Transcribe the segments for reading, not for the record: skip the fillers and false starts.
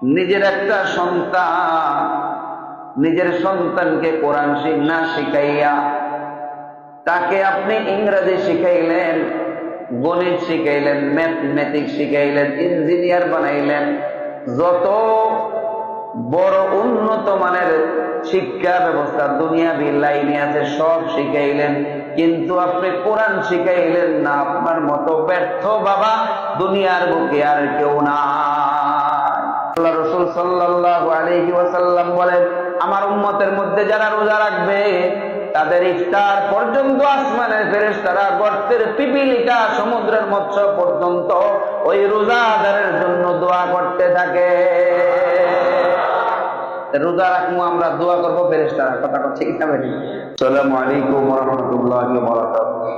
নিজের একটা সন্তান, নিজের সন্তানকে কোরআন না শিখাইয়া তাকে আপনি ইংরেজি শিখাইলেন, গণিত শিখাইলেন, ম্যাথমেটিক্স শিখাইলেন, ইঞ্জিনিয়ার বানাইলেন, যত বড় উন্নত মানের শিক্ষা ব্যবস্থা দুনিয়াবি লাইনে আছে সব শিখাইলেন, কিন্তু আপনি কোরআন শিখাইলেন না। আপনার মতো ব্যর্থ বাবা দুনিয়ার বুকে আর কেউ না। আল্লাহ রাসূল সাল্লাল্লাহু আলাইহি ওয়াসাল্লাম বলেন, আমার উম্মতের মধ্যে যারা রোজা রাখবে তাদের ইফতার পর্যন্ত আসমানের ফেরেশতারা গর্তের পিপিলিকা সমুদ্রের মৎস্য পর্যন্ত ওই রোজাদারের জন্য দোয়া করতে থাকে। রোজা রাখবো আমরা, দোয়া করবো ফেরেশতারা। কথা ঠিক না বেশি? আসসালামু আলাইকুম ওয়া রাহমাতুল্লাহি ওয়া বারাকাতুহু।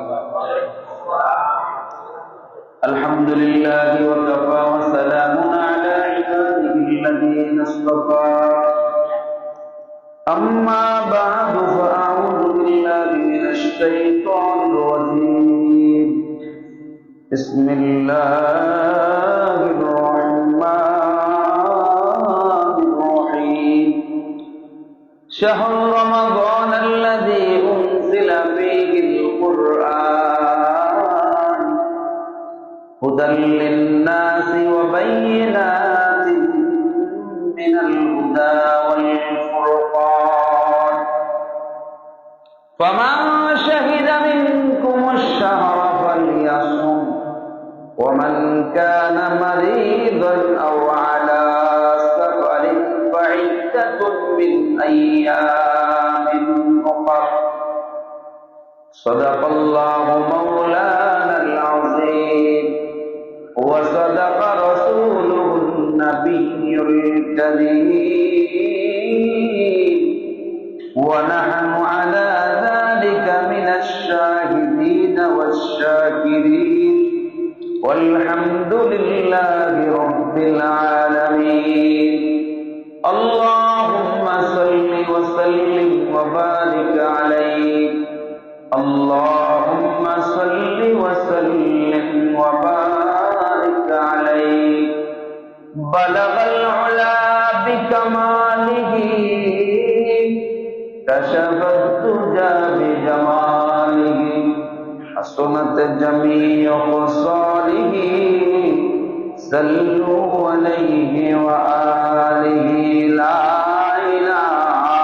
আলহামদুলিল্লাহি ওয়া কাফা ওয়া সালামুন আলা ইবাদিহিল্লাযীনা ইসতাফা। আম্মা বা'দু ফাআউযু বিল্লাহি মিনাশ শাইতানির রাজীম। বিসমিল্লাহির রাহমানির রাহিম। শাহরু রমাদানাল্লাযী উনজিলা ফীহিল কুরআন হুদাল লিন-নাসি ওয়া বায়্যিনাতিন মিনাল হুদা ওয়াল ফুরকান ফামান শাহিদা মিনকুমুশ শাহরা ফালইয়াসুম ওয়া মান কানা মারিদান আও আলা সাফারিন ফা'iদ্দাতুন মিন আইয়ামিন উখর। সাদাকাল্লাহু মাওলানাল আযীম ওয়া সাদাকা রাসূলুহুন নাবিয়্যুল কারীম ওয়া নাহনু আলা যালিকা মিনাশ শাহিদিন ওয়াশ শাকিরিন ওয়ালহামদুলিল্লাহি রাব্বিল আলামিন। আল্লাহুম্মা সাল্লি ওয়া সাল্লিম ওয়া বারিক আলাইহি। আল্লাহুম্মা সাল্লি ওয়া সাল্লিম ওয়া বারিক আলাইহি। বালাগাল উলা বিকামালিহি কাশাফাত তুজা বিজামালিহি হাসনাত জামিউ খাসালিহি সাল্লু আলাইহি ওয়া আলিহি। লা ইলাহা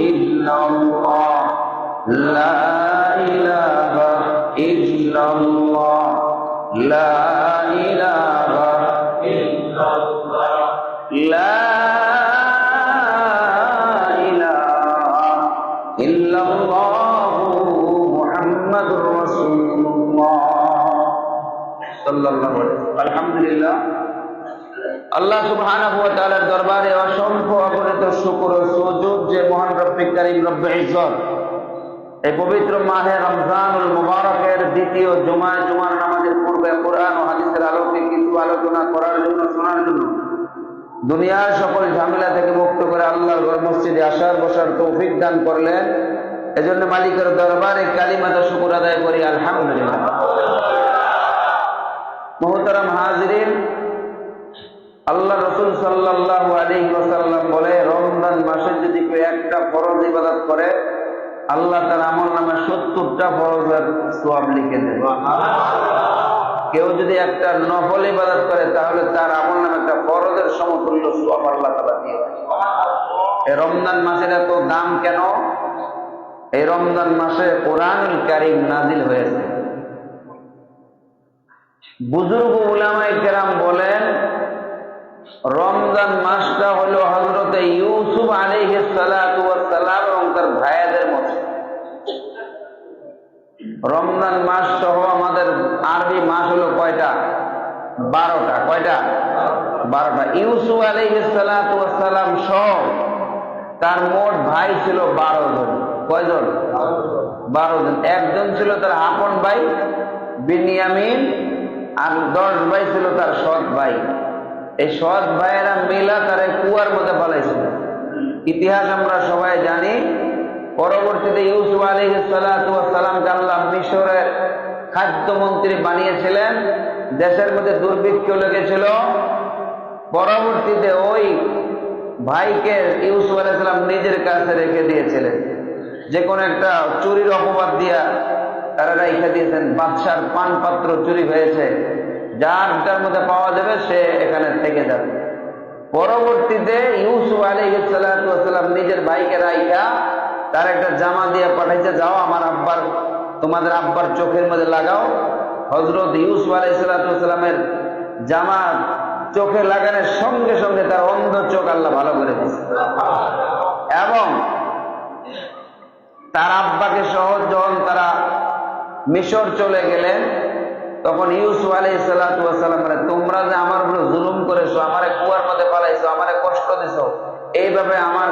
ইল্লাল্লাহ, লা ইলাহা ইল্লাল্লাহ, লা ইলাহা ইল্লাল্লাহ, লা ইলাহা ইল্লাল্লাহ মুহাম্মাদুর রাসূলুল্লাহ সাল্লাল্লাহু আলাইহি ওয়াসাল্লাম। আলহামদুলিল্লাহ, আল্লাহ সুবহানাহু ওয়া তাআলার দরবারে অসংখ্য অগণিত শুকর ও সুজুদ যে মহান রব্বে কারীম রব্বে ইজ্জত এই পবিত্র মাহে রমজানুল মুবারকের দ্বিতীয় জুমার নামাজের পূর্বে কোরআন ও হাদিসের আলোকে কিছু আলোচনা করার জন্য, শোনার জন্য, দুনিয়ার সকল ঝামেলা থেকে মুক্ত করে আল্লাহর ঘর মসজিদে আসার বসার তৌফিক দান করলেন। এজন্য মালিকের দরবারে কালিমাতে শুকর আদায় করি আলহামদুলিল্লাহ। মুহতারাম হাজিরিন, আল্লাহ রাসূল সাল্লাল্লাহু আলাইহি ওয়াসাল্লাম বলে, রমজান মাসে যদি কেউ একটা ফরজ ইবাদত করে আল্লাহ তার আমলনামায় 70টা ফরজের সওয়াব লিখে দেন। কেউ যদি একটা নফল ইবাদত করে তাহলে তার আমলনামায় একটা ফরজের সমতুল্য সওয়াব আল্লাহ তাআলা দিয়ে দেন। এই রমজান মাসের এত দাম কেন? এই রমজান মাসে কোরআনুল কারীম নাজিল হয়েছে। বুজুর্গ উলামায়ে কেরাম বলেন, রমজান মাসটা হলো হযরত ইউসুফ আলাইহিস সালাতু ওয়াস সালাম এবং তার ভাইদের মতো। রমজান মাস সহ আমাদের আরবি মাস হলো কয়টা? 12টা। কয়টা? 12টা। ইউসুফ আলাইহিস সালাতু ওয়াস সালাম সহ তার মোট ভাই ছিল 12 জন। কয়জন? 12 জন। একজন ছিল তার আপন ভাই বিনিয়ামিন, আর 10 ভাই ছিল তার সৎ ভাই। এই সৎ ভাইয়েরা মিলা তারে কুয়ার মধ্যে ফেলাইছিল। ইতিহাস আমরা সবাই জানি। পরবর্তীতে ইউসুফ আলাইহিস সালাতু ওয়াস সালামকে আল্লাহ মিশরের খাদ্যমন্ত্রী বানিয়েছিলেন। দেশের মধ্যে দুর্ভিক্ষ লেগেছিল, পরবর্তীতে ওই ভাইকে ইউসুফ আলাইহিস সালাম নিজের কাছে রেখে দিয়েছিলেন, যে কোনো একটা চুরির অপবাদ দিয়া তারা রেখে দিয়েছেন। বাদশার পান পাত্র চুরি হয়েছে, যার মধ্যে পাওয়া যাবে সে এখানে থেকে যাবে। পরবর্তীতে ইউসুফ আলাইহিস সালাম নিজের ভাইকে রাইখা তার একটা জামা দিয়ে পাঠাইছে, যাও আমার আব্বার, তোমাদের আব্বার চোখের মধ্যে লাগাও। হযরত ইউসুফ আলাইহিস সালামের জামা চোখে লাগানোর সঙ্গে সঙ্গে তার অন্ধ চোখ আল্লাহ ভালো করে দিয়েছে। এবং তার আব্বাকে সহ যখন তারা মিশর চলে গেলেন, তখন ইউসুফ আলাইহিস সালাম বলে, তোমরা যে আমার উপরে জুলুম করেছো, আমারে কুয়ার মধ্যে পালাইছো, আমারে কষ্ট দিছো, এইভাবে আমার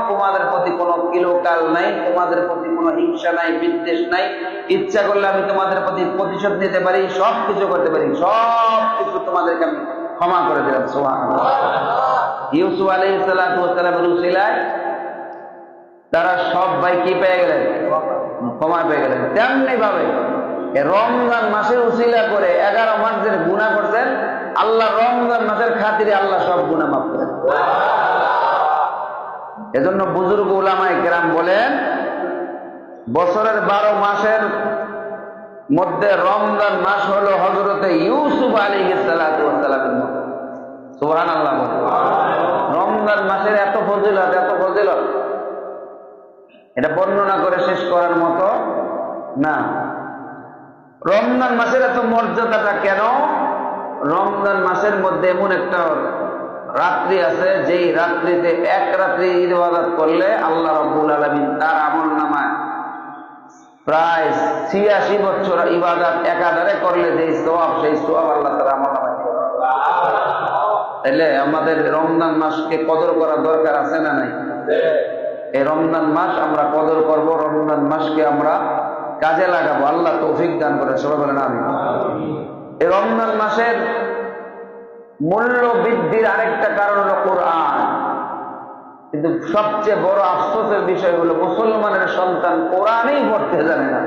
তোমাদের প্রতি কোনো কিলোকাল নাই, তোমাদের প্রতি কোনো হিংসা নাই, বিদ্বেষ নাই। ইচ্ছা করলে আমি তোমাদের প্রতি প্রতিশোধ নিতে পারি, সব কিছু করতে পারি, সব কিছু তোমাদেরকে আমি ক্ষমা করে দিলাম। সুবহানাল্লাহ। ইউসুফ আলাইহিস সালামের উসিলায় তারা সব ভাই কি পেয়ে গেলেন? ক্ষমা পেয়ে গেলেন। তেমনি ভাবে রমজান মাসের উসিলা করে 11 মাস যে গুনাহ করছেন, আল্লাহ রমজান মাসের খাতিরে আল্লাহ সব গুনাহ মাফ করেন। এজন্য বুজুর্গ উলামায়ে কেরাম বলেন, বছরের 12 মাসের মধ্যে রমজান মাস হলো হযরতে ইউসুফ আলাইহিস সালামের মতো। সুবহানাল্লাহ। রমজান মাসের এত ফজিলত, এত ফজিলত, এটা বর্ণনা করে শেষ করার মতো না। রমজান মাসের এত মর্যাদাটা কেন? রমজান মাসের মধ্যে এমন একটা রাত্রি আছে, যেই রাত্রিতে এক রাত্রি ইবাদত করলে আল্লাহ রাব্বুল আলামিন তার আমলনামায় প্রায় 86 বছর ইবাদত একাধারে করলে যেই সওয়াব, সেই সওয়াব আল্লাহ তার আমলনামায় দিয়ে। তাহলে আমাদের রমজান মাসকে কদর করা দরকার আছে না নাই? এই রমজান মাস আমরা কদর করব, রমজান মাসকে আমরা কাজে লাগাবো। আল্লাহ তৌফিক দান করে, সবাই বলেন আমিন। এই রমজান মাসের মূল্য বৃদ্ধির আরেকটা কারণ হলো কোরআন। কিন্তু সবচেয়ে বড় আফসোসের বিষয় হলো মুসলমানের সন্তান কোরআনই পড়তে জানে না।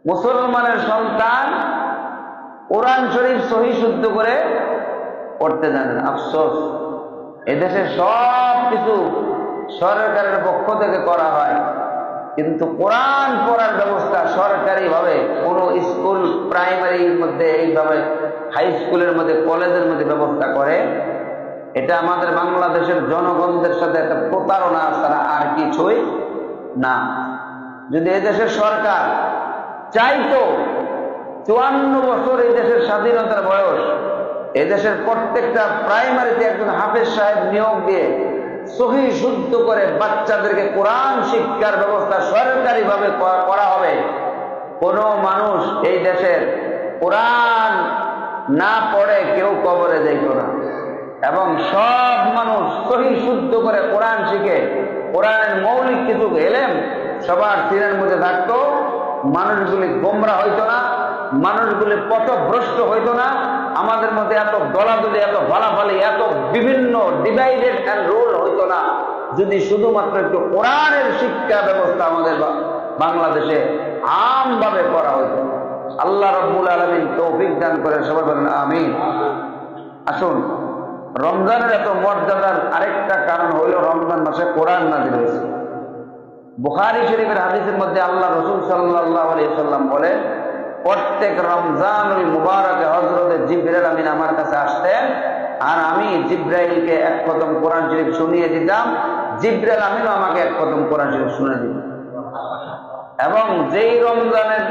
মুসলমানের সন্তান কোরআন শরীফ সহি শুদ্ধ করে পড়তে জানে না। আফসোস, এদেশে সব কিছু সরকারের পক্ষ থেকে করা হয়, কিন্তু কোরআন পড়ার ব্যবস্থা সরকারি ভাবে কোনো স্কুল, প্রাইমারির মধ্যে এইভাবে, হাই স্কুলের মধ্যে, কলেজের মধ্যে ব্যবস্থা করে, এটা আমাদের বাংলাদেশের জনগণদের সাথে একটা প্রতারণা ছাড়া আর কিছুই না। যদি এদেশের সরকার চাইতো 54 বছর এই দেশের স্বাধীনতার বয়স, এদেশের প্রত্যেকটা প্রাইমারিতে একজন হাফেজ সাহেব নিয়োগ দিয়ে সহি শুদ্ধ করে বাচ্চাদেরকে কোরআন শিক্ষার ব্যবস্থা সরকারি ভাবে করা হবে, কোন মানুষ এই দেশের কোরআন না পড়ে কেউ কবরে যাইত না। এবং সব মানুষ সহি শুদ্ধ করে কোরআন শিখে কোরআনের মৌলিক কিছু এলেম সবার সিনার মধ্যে থাকতো, মানুষগুলি গোমরা হইতো না, মানুষগুলি পথভ্রষ্ট হইতো না, আমাদের মধ্যে এত দলাদলি, এত ফালাফালি, এত বিভিন্ন ডিভাইডেড অ্যান্ড রুল হইতো না, যদি শুধুমাত্র একটু কোরআনের শিক্ষা ব্যবস্থা আমাদের বাংলাদেশে আমভাবে করা হইতো। আল্লাহ রাব্বুল আলামিন তৌফিক দান করে, সবাই বলেন আমিন। আসুন, রমজানের এত মর্যাদার আরেকটা কারণ হইল রমজান মাসে কোরআন নাযিল হয়েছে। বুখারী শরীফের হাদিসের মধ্যে আল্লাহ রাসূল সাল্লাল্লাহু আলাইহি ওয়াসাল্লাম বলে, প্রত্যেক রমজানুল মুবারকে হযরতে জিবরাইল আমিন আমার কাছে আসতেন, আর আমি জিবরাইলকে এক খতম কোরআন শরীফ শুনিয়ে দিতাম, জিবরাইল আমিনও আমাকে এক খতম কোরআন শরীফ শুনিয়ে দিত। এবং যেই রমজানের,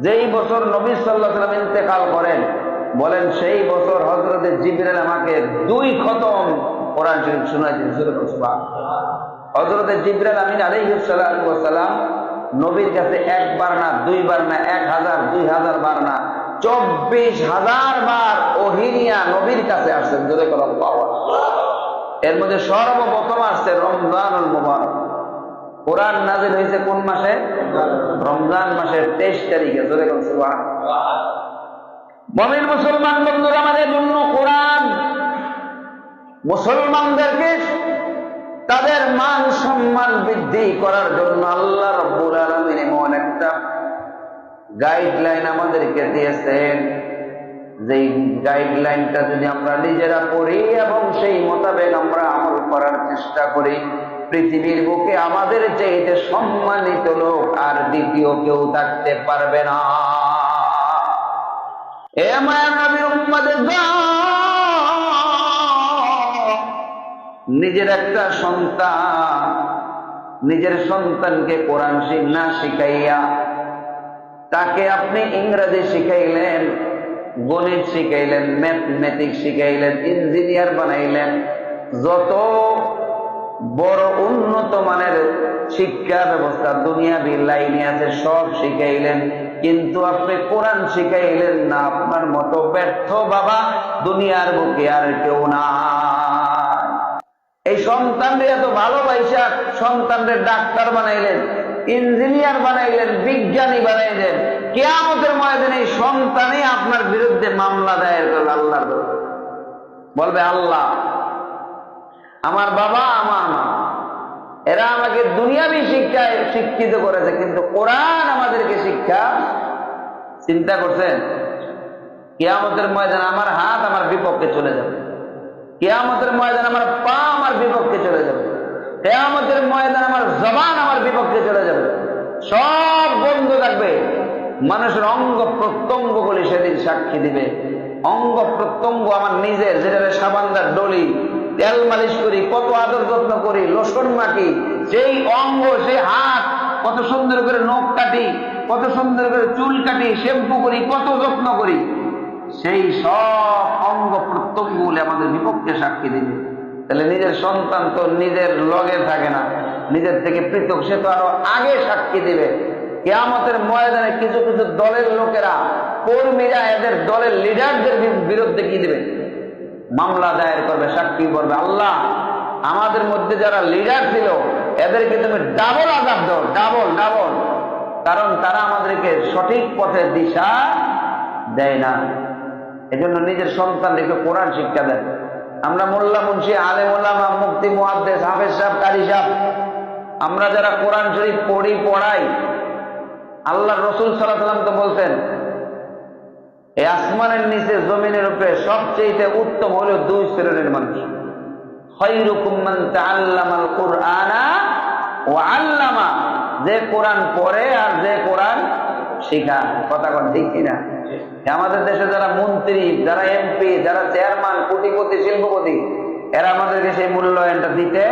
যেই বছর নবী সাল্লাল্লাহু আলাইহি ওয়াসাল্লাম ইন্তেকাল করেন, বলেন সেই বছর হযরতে জিবরাইল আমাকে 2 খতম কোরআন শরীফ শুনিয়ে দিয়েছিল। হযরতে জিবরাইল আমিন আলাইহিস সালাতু ওয়াস সালাম নবীর কাছে একবার না, 2 বার না, 1000, 2000 বার না, 24,000 বার ওহী নিয়ে নবীর কাছে আসছেন। যদি করো বাবা, এর মধ্যে সর্বপ্রথম আসছে রমজানুল মুবারক। কোরআন নাযিল হয়েছে কোন মাসে? রমজান মাসের 23 তারিখে। যদি করো সুবহানাল্লাহ। মুমিন মুসলমান বন্ধুরা, আমাদের জন্য কোরআন মুসলমানদেরকে তাদের মান সম্মান বৃদ্ধি করার জন্য আল্লাহ রাব্বুল আলামিন এমন একটা গাইডলাইন আমাদেরকে দিয়েছেন, যেই গাইডলাইনটা যদি আমরা নিজেরা পড়ি এবং সেই মোতাবেক আমরা আমল করার চেষ্টা করি, পৃথিবীর বুকে আমাদের চাইতে সম্মানিত লোক আর দ্বিতীয় কেউ থাকতে পারবে না। এ মায়ার নবীর উম্মতের দল, নিজের একটা সন্তান, নিজের সন্তানকে কোরআন না শিখাইয়া তাকে আপনি ইংরেজি শিখাইলেন, গণিত শিখাইলেন, ম্যাথমেটিক্স শিখাইলেন, ইঞ্জিনিয়ার বানাইলেন, যত বড় উন্নত মানের শিক্ষা ব্যবস্থা দুনিয়াবি লাইনে আছে সব শিখাইলেন, কিন্তু আপনি কোরআন শিখাইলেন না। আপনার মতো ব্যর্থ বাবা দুনিয়ার বুকে আর কেউ না। এই সন্তানরে এত ভালোবাসা সন্তানরে ডাক্তার বানাইলেন, ইঞ্জিনিয়ার বানাইলেন, বিজ্ঞানী বানাইলেন, কিয়ামতের ময়দানে এই সন্তানই আপনার বিরুদ্ধে মামলা দায়ের করবে আল্লাহর দরবারে। বলবে, আল্লাহ, আমার বাবা আমার মা এরা আমাকে দুনিয়াবি শিক্ষায় শিক্ষিত করেছে, কিন্তু কোরআন আমাদেরকে শিক্ষা। চিন্তা করছেন? কিয়ামতের ময়দানে আমার হাত আমার বিপক্ষে চলে যাবে, কিয়ামতের ময়দানে আমার পা আমার বিপক্ষে চলে যাবে, কিয়ামতের ময়দানে আমার জবান আমার বিপক্ষে চলে যাবে, সব বন্ধ থাকবে। মানুষের অঙ্গ প্রত্যঙ্গ গুলি সেদিন সাক্ষী দিবে। অঙ্গ প্রত্যঙ্গ আমার নিজের, যেটা সাবানদার ডলি, তেল মালিশ করি, কত আদর যত্ন করি, লোশন মাটি, সেই অঙ্গ, সেই হাত, কত সুন্দর করে নখ কাটি, কত সুন্দর করে চুল কাটি, শ্যাম্পু করি, কত যত্ন করি, সেই সব অঙ্গ প্রত্যঙ্গ গুলি আমাদের বিপক্ষে সাক্ষী দিবে। তাহলে নিজের সন্তান তো নিজের লগে থাকে না, নিজের থেকে পৃথক, সে তো আরো আগে সাক্ষী দিবে। কিয়ামতের ময়দানে কিছু কিছু দলের লোকেরা, কর্মীরা এদের দলের লিডারদের বিরুদ্ধে কি দিবে? মামলা দায়ের করবে, সাক্ষী করবে, আল্লাহ, আমাদের মধ্যে যারা লিডার ছিল এদেরকে তুমি ডাবল আযাব দাও, ডাবল ডাবল, কারণ তারা আমাদেরকে সঠিক পথের দিশা দেয় না। এজন্য নিজের সন্তানদেরকে কোরআন শিক্ষা দেয়। আমরা মোল্লা মুন্সি, আলেম ওলামা, মুফতি, মুহাদ্দিস, হাফেজ সাহেব, কারি সাহেব, আমরা যারা কোরআন শরীফ পড়ি, পড়াই, আল্লাহ রসুল সাল্লাল্লাহু আলাইহি ওয়াসাল্লাম তো বলছেন, এই আসমানের নিচে জমিনের উপরে সবচেয়ে উত্তম হলো দুই শ্রেণীর মানুষ। খায়রুকুম মান তাআল্লামাল কুরআনা ওয়া আল্লামা, যে কোরআন পড়ে আর যে কোরআন শেখায়। কথা কোন ঠিক কিনা? আমাদের দেশে যারা মন্ত্রী, যারা এমপি, যারা চেয়ারম্যান, কোটিপতি, শিল্পপতি, এরা আমাদেরকে সেই মূল্যায়নটা দিতে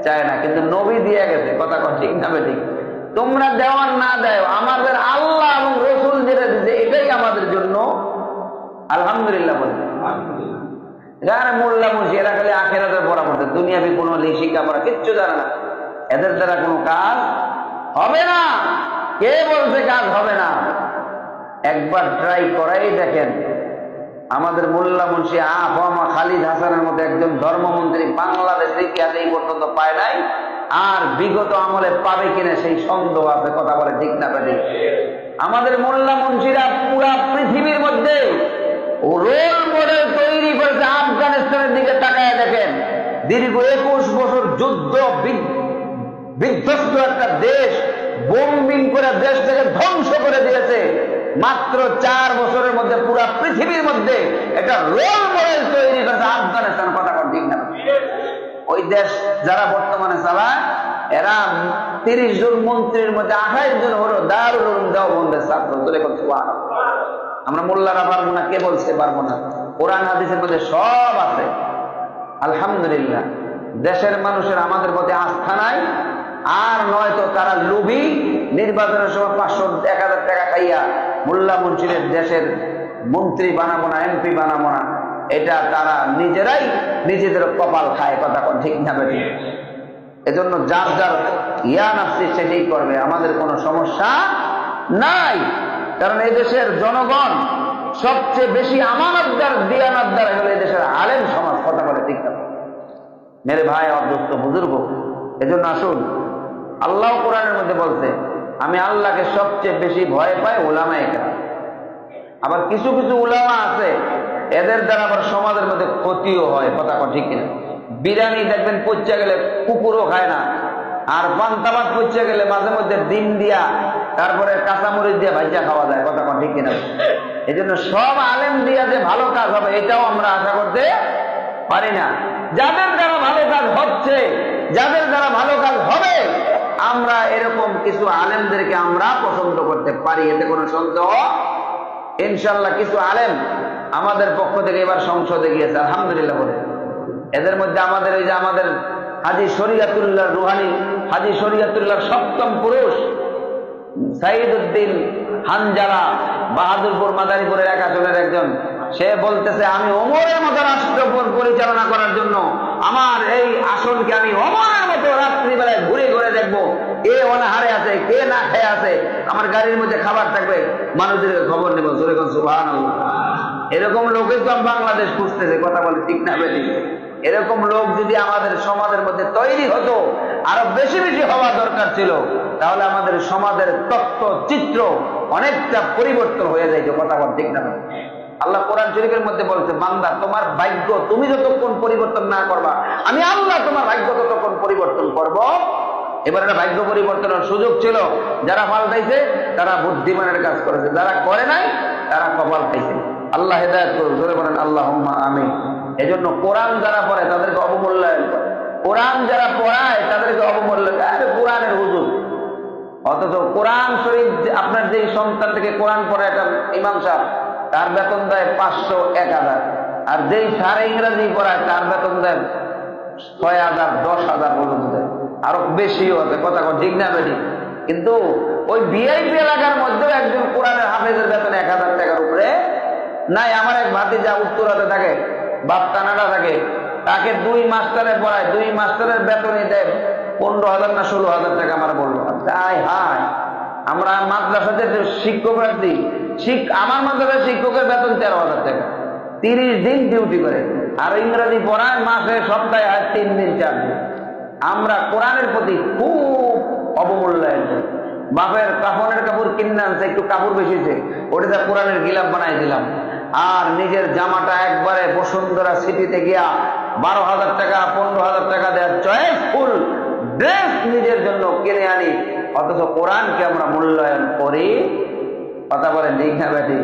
চায় না, কিন্তু নবী দিয়ে গেছে। কথা কোন ঠিক না? ঠিক। তোমরা দেওয়ার না দেও, আমাদের আল্লাহ এবং রসুল যেটা দিচ্ছে এটাই আমাদের জন্য আলহামদুলিল্লাহ বলে। যারা মোল্লা মুন্সি, এরা খালি আখিরাতের পড়া পড়ছে, দুনিয়াবি কোনো শিক্ষা পড়া কিচ্ছু জানে না, এদের দ্বারা কোনো কাজ হবে না। কে বলছে কাজ হবে না? একবার ট্রাই করাই দেখেন। আমাদের মোল্লা মুন্সি আফামা খালিদ হাসানের মতো একজন ধর্মমন্ত্রী বাংলাদেশের ইতিহাসে এই পর্যন্ত পায় নাই, আর বিগত আমলে পাবে কিনা সেই সন্দেহ আছে। কথা বলে ঠিক না? ঠিক। আমাদের মোল্লা মুন্সিরা পুরা পৃথিবীর মধ্যে রোল মডেল তৈরি করেছে। আফগানিস্তানের দিকে তাকায় দেখেন, দীর্ঘ 21 বছর যুদ্ধ বিধ্বস্ত একটা দেশ, বোম্বিং করে দেশটাকে ধ্বংস করে দিয়েছে। মাত্র 4 বছরের মধ্যে পুরা পৃথিবীর মধ্যে একটা রোল মডেল তৈরি করেছে আফগানিস্তান। কথা ঠিক না? ওই দেশ যারা বর্তমানে চালায়, এরা 30 জন মন্ত্রীর মধ্যে 28 জন হলো দারুল উলুম দেওবন্দের ছাত্র। তোরে করতে পারো? আমরা মোল্লারা পারবো না? কে বলছে পারবো না? কোরআন হাদিসের মধ্যে সব আছে। আলহামদুলিল্লাহ, দেশের মানুষের আমাদের প্রতি আস্থা নাই, আর নয়তো তারা লোভী, নির্বাচনের সময় 500-1000 টাকা খাইয়া মোল্লা মুন্সিদের দেশের মন্ত্রী বানাবো না, এমপি বানাবো না, এটা তারা নিজেরাই নিজেদের কপাল খায়। কথা ঠিক না? ঠিক। এজন্য যার যার জ্ঞান আসছে সেটাই করবে, আমাদের কোনো সমস্যা নাই। কারণ এই দেশের জনগণ সবচেয়ে বেশি আমানতদার, দিয়ানতদার হলো এই দেশের আলেম সমাজ। কথা বলে ঠিক না? মেরে ভাই, অদোস্ত বুজুর্গ, এজন্য আসুন, আল্লাহ কোরআনের মধ্যে বলছে, আমি আল্লাহকে সবচেয়ে বেশি ভয় পাই উলামায়ে কেরাম। আবার কিছু কিছু উলামা আছে, এদের দ্বারা আবার সমাজের মধ্যে ক্ষতিও হয়। কথা ঠিক কিনা? বিরিয়ানি দেখবেন পচে গেলে কুকুরও খায় না, আর পান্তা ভাত পচে গেলে মাঝে মধ্যে ডিম দিয়া, তারপরে কাঁচামরিচ দিয়ে ভাইজা খাওয়া যায়। কথা ঠিক কিনা? এই জন্য সব আলেম দিয়া যে ভালো কাজ হবে এটাও আমরা আশা করতে পারি না। যাদের দ্বারা ভালো কাজ হচ্ছে, যাদের দ্বারা ভালো কাজ হবে, আমরা এরকম কিছু আলেমদেরকে আমরা পছন্দ করতে পারি, এতে কোনো সন্দেহ ইনশাল্লাহ। কিছু আলেম আমাদের পক্ষ থেকে এবার সংসদে গিয়েছে, আলহামদুলিল্লাহ বলে। এদের মধ্যে আমাদের ওই যে আমাদের হাজী শরিয়াতুল্লাহ রুহানি, হাজী শরিয়াতুল্লাহর সপ্তম পুরুষ সাইদুদ্দিন হানজালা, বাহাদুরপুর মাদারীপুরের এক আসনের একজন, সে বলতেছে আমি ওমরের মতো রাষ্ট্র পরিচালনা করার জন্য আমার এই আসনকে আমি ওমরের মতো রাত্রিবেলায় ঘুরে ঘুরে দেখবো, কে অনাহারে আছে, কে না খেয়ে আছে, আমার গাড়ির মধ্যে খাবার থাকবে, মানুষদের খবর নেব। সুবহানাল্লাহ। এরকম লোকই তো বাংলাদেশ খুঁজতেছে, কথা বলে ঠিক না বেশি? এরকম লোক যদি আমাদের সমাজের মধ্যে তৈরি হতো, আরো বেশি বেশি হওয়া দরকার ছিল, তাহলে আমাদের সমাজের তত্ত্ব চিত্র অনেকটা পরিবর্তন হয়ে যাইত, কথা বল ঠিক না? আল্লাহ কোরআন শরীফের মধ্যে বলছে, বান্দা তোমার ভাগ্য তুমি যতক্ষণ পরিবর্তন না করবা, আমি আল্লাহ তোমার ভাগ্য ততক্ষণ পরিবর্তন করব। এবার একটা ভাগ্য পরিবর্তনের সুযোগ ছিল, যারা পাল্টাইছে তারা বুদ্ধিমানের কাজ করেছে, যারা করে নাই তারা কপাল খাইছে। আল্লাহ হেদায়েত করুন, জোরে বলেন আল্লাহুম্মা আমিন। এজন্য কোরআন যারা পড়ে তাদেরকে অবমূল্যায়ন করে, কোরআন যারা পড়ায় তাদেরকে অবমূল্যায়ন। কোরআনের হুজুর, অথচ কোরআন শরীফ আপনার যে সন্তান থেকে কোরআন পড়ে একটা ইমাম সাহেব, তার বেতন দেয় 500, 1000, আর যেই সারে ইংরেজি পড়ায় তার বেতন দেয় 6000, 10,000 পর্যন্ত দেয়, আরো বেশিও আছে, কথা ঠিক না বেশি? কিন্তু ওই ভিআইপি এলাকার মধ্যেও একজন কোরআনের হাফেজের বেতন 1000 টাকার উপরে নাই। আমার এক ভাতিজা উত্তরাতে থাকে, বাপ কানাডা থাকে, তাকে 2 মাস্টারে পড়ায়, 2 মাস্টারের বেতনই দেয় 15,000 না 16,000 টাকা। আমার বললো তাই হায়, আমরা মাদ্রাসাতে শিক্ষক রাখছি, আমার মাদ্রাসার শিক্ষকের বেতন 13,000 টাকা, 30 দিন ডিউটি করে, আর ইংরেজি পড়ায় মাসে সপ্তাহে হয় 3 দিন 4 দিন। আমরা কোরআনের প্রতি খুব অবমূল্যায়ন করি। বাপের কাফনের কাপড় কিনে আনছে, একটু কাপড় বেশিছে, ওটা কোরআনের গিলাপ বানাই দিলাম, আর নিজের জামাটা একবারে বসুন্ধরা সিটিতে গিয়া 12,000 টাকা 15,000 টাকা দেওয়ার চয়েসফুল ড্রেস নিজের জন্য কিনে আনি, অথচ কোরআনকে আমরা মূল্যায়ন করি, কথা বলেন ঠিক না বেটি?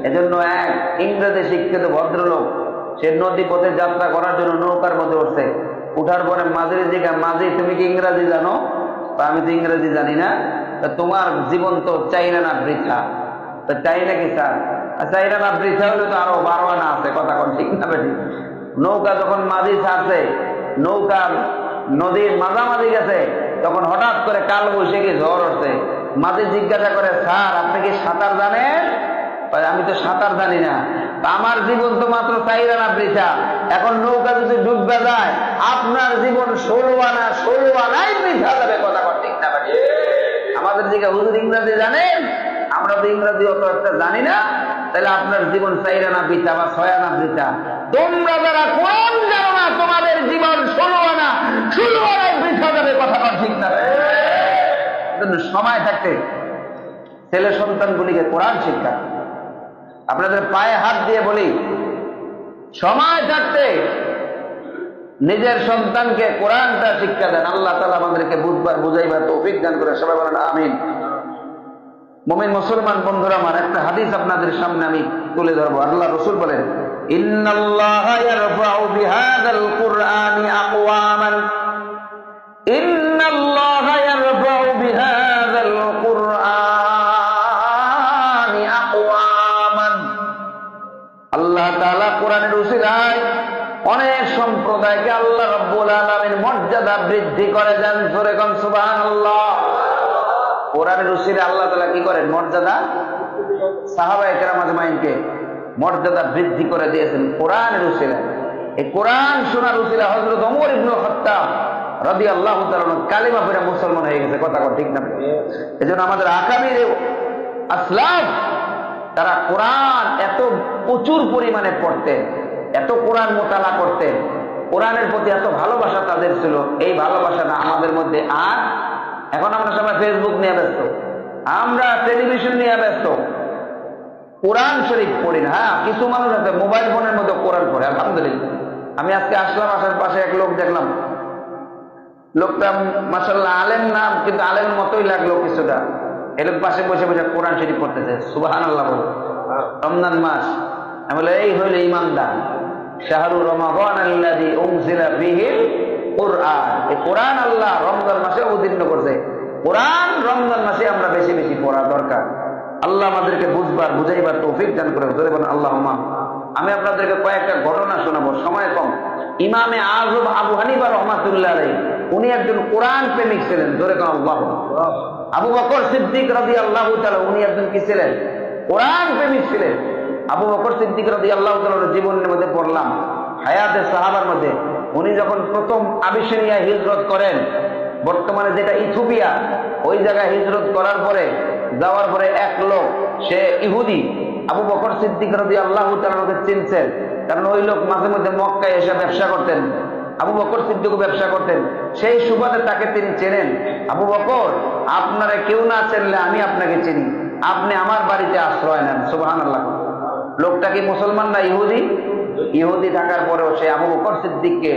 এজন্য এক ইংরেজি শিক্ষিত ভদ্রলোক, সে নদী পথে যাত্রা করার জন্য নৌকার মধ্যে উঠছে, উঠার পরে মাঝির জিজ্ঞাসা, মাঝি তুমি কি ইংরেজি জানো? আমি তো ইংরেজি জানি না। তোমার জীবন তো চাইনা না বৃথা। তো চাইনা কি স্যার? চাইনা না বৃথা হলে তো আরো 12 আনা আছে, কথা কোন ঠিক না বেটি? নৌকা যখন মাঝি ছাড়ছে, নৌকা নদীর মাঝামাঝি গেছে, তখন হঠাৎ করে কাল বৈশাখী ঝড় উঠছে। মাঝি জিজ্ঞাসা করে, স্যার আপনি কি সাঁতার জানেন? আমি তো সাঁতার জানি না। আমার জীবন তো মাত্র 4 আনা বৃথা, এখন নৌকা যদি ডুববে যায় আপনার জীবন 16 আনা 16 আনাই বৃথা যাবে, কথা ঠিক না বেটি? আমাদের দিকে হুজুর ইংরেজি জানেন, আমরা তো ইংরেজি অত একটা জানি না, তাহলে আপনার জীবন 4 আনা বৃথা বা 6 আনা বৃথা। তোমরা যারা কোরআন জানো না, তোমাদের জীবন 16 আনা 16 আনাই বৃথা যাবে, কথা ঠিক না? সময় থাকতে ছেলে সন্তানগুলিকে কোরআন শিক্ষা, আপনাদের পায়ে হাত দিয়ে বলি, সময় থাকতে নিজের সন্তানকে কোরআনটা শিক্ষা দেন। আল্লাহ তাআলা আমাদেরকে বুঝবার বুঝাইবার তৌফিক দান করে, সবাই বলেন আমিন। মুমিন মুসলমান বন্ধুরা আমার, একটা হাদিস আপনাদের সামনে আমি তুলে ধরবো। আল্লাহ রাসূল বলেন, ইন্নাল্লাহা ইয়ারফাউ বিহাযাল কুরআনি আকওয়ামান, ইন্নাল্লাহা ইয়ারফাউ বিহাযাল কুরআনি আকওয়ামান। আল্লাহ তাআলা কোরআনের উসিলায় অনেক সম্প্রদায়কে আল্লাহ রাব্বুল আলামিন মর্যাদা বৃদ্ধি করে দেন। জোরে কোন সুবহানাল্লাহ। কোরআনের উসিলায় আল্লাহ তাআলা কি করেন? মর্যাদা, সাহাবায়ে কেরাম আজমাইনকে মর্যাদা বৃদ্ধি করে দিয়েছেন কোরআনের উসিলায়। এই কোরআন শোনার উসিলায় হযরত ওমর ইবনে খাত্তাব রাদিয়াল্লাহু তাআলা কালিমা পড়ে মুসলমান হয়ে গেছে, কথা ঠিক না? এজন্য আমাদের আকাবির আসলাফ তারা কোরআন এত প্রচুর পরিমাণে পড়তেন, এত কোরআন মোতালা করতেন, কোরআনের প্রতি এত ভালোবাসা তাদের ছিল। এই ভালোবাসাটা আমাদের মধ্যে আর এখন আমরা সবাই ফেসবুক নিয়ে ব্যস্ত, আমরা টেলিভিশন নিয়ে ব্যস্ত, কোরআন শরীফ পড়ি না। হ্যাঁ, কিছু মানুষ আছে মোবাইল ফোনের মধ্যে কোরআন পড়ে, আলহামদুলিল্লাহ। আমি আজকে আসলাম, আসার পাশে এক লোক দেখলাম, লোকটা মাশাআল্লাহ আলেম না, কিন্তু আলেমের মতোই লাগলো কিছুটা। এই লোক পাশে বসে বসে কোরআন শরীফ পড়তেছে, সুবহানাল্লাহ বলে। রমজান মাস, আমি বলে এই হইল ইমানদার। শাহরু রমাদান আল্লাযী উনজিলা ফীহিল কুরআন, এই কোরআন আল্লাহ রমজান মাসে অবতীর্ণ করছে। কোরআন রমজান মাসে আমরা বেশি বেশি পড়া দরকার। আল্লাহ আমাদেরকে বুঝবার বুঝাইবার তৌফিক দান করে। ধরে বলেন আল্লাহুম্মা। আমি আপনাদেরকে কয়েকটা ঘটনা শোনাবো, সময় কম। ইমামে আযম আবু হানিফা রাহমাতুল্লাহ আলাইহি, উনি একজন কোরআন প্রেমিক ছিলেন। ধরে কোন আল্লাহ। আবু বকর সিদ্দিক রাদিয়াল্লাহু তাআলা, উনি একজন কি ছিলেন? কোরআন প্রেমিক ছিলেন। আবু বকর সিদ্দিক রাদিয়াল্লাহু তাআলার জীবনের মধ্যে পড়লাম, হায়াতে সাহাবার মধ্যে, উনি যখন প্রথম আবিসিনিয়া হিজরত করেন, বর্তমানে যেটা ইথিওপিয়া, ওই জায়গায় হিজরত করার পরে যাওয়ার পরে এক লোক, সে ইহুদি, আবু বকর সিদ্দিক রাদিয়াল্লাহু তাআলাকে চিনছেন, কারণ ওই লোক মাঝে মধ্যে মক্কায় এসে ব্যবসা করতেন। আবু বকর সিদ্দিক ব্যবসা করতেন, সেই সুবাদে তাকে তিনি চেনেন। আবু বকর, আপনারা কেউ না চিনলে আমি আপনাকে চিনি, আপনি আমার বাড়িতে আশ্রয় নেন। সুবহানাল্লাহ। লোকটা কি মুসলমান না ইহুদি? ইহুদি থাকার পরেও সে আবু বকর সিদ্দিককে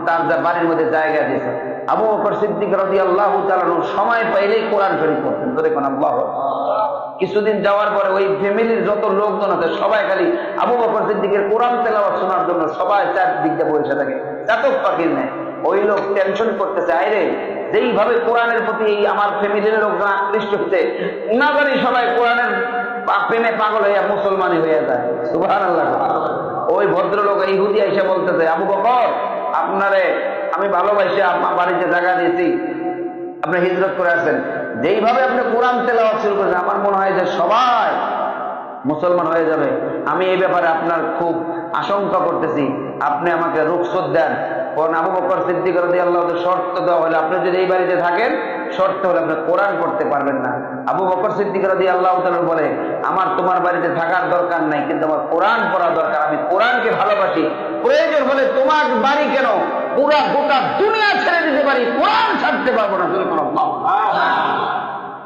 তার বাড়ির মধ্যে জায়গা দিয়েছে। আবু বকর সিদ্দিক রাদিয়াল্লাহু তাআলা সময় পাইলেই কোরআন শরীফ পড়তেন। দেখুন আল্লাহ। কিছুদিন যাওয়ার পরে ওই ফ্যামিলির যত লোকজন আছে সবাই খালি আবু বকর সিদ্দিকের কোরআন তেলাওয়াত শোনার জন্য সবাই চারদিক দিয়ে বসে থাকে, চাতক পাখির নেয়। ওই লোক টেনশন করতেছে, আইরে যেইভাবে কোরআনের প্রতি এই আমার ফ্যামিলির লোকজন আকৃষ্ট হচ্ছে, না জানি সবাই কোরআনের প্রেমে পাগল হইয়া মুসলমানই হয়ে যায়। সুবহানাল্লাহ। ওই ভদ্রলোক ইহুদি এসে বলতেছে, আবু বকর, আপনারে আমি ভালোবাসি আপনার বাড়িতে জায়গা দিয়েছি, আপনি হিজরত করে আসছেন, যেইভাবে আপনি কোরআন তেলাওয়াত শুরু করেছেন আমার মনে হয় যে সবাই মুসলমান হয়ে যাবে। আমি এই ব্যাপারে আপনার খুব আশঙ্কা করতেছি, আপনি আমাকে রুখসত দেন। কারণ আবু বকর সিদ্দিক রাদিয়াল্লাহু তাআলা শর্ত দেওয়া হলে, আপনি যদি এই বাড়িতে থাকেন, শর্ত হলে আপনি কোরআন পড়তে পারবেন না। আবু বকর সিদ্দিক রাদিয়াল্লাহু তাআলা বলে, আমার তোমার বাড়িতে থাকার দরকার নাই, কিন্তু আমার কোরআন পড়া দরকার, আমি কোরআনকে ভালোবাসি, প্রয়োজন হলে তোমার বাড়ি কেন পুরা গোটা দুনিয়া ছেড়ে দিতে পারি, কোরআন ছাড়তে পারবো না।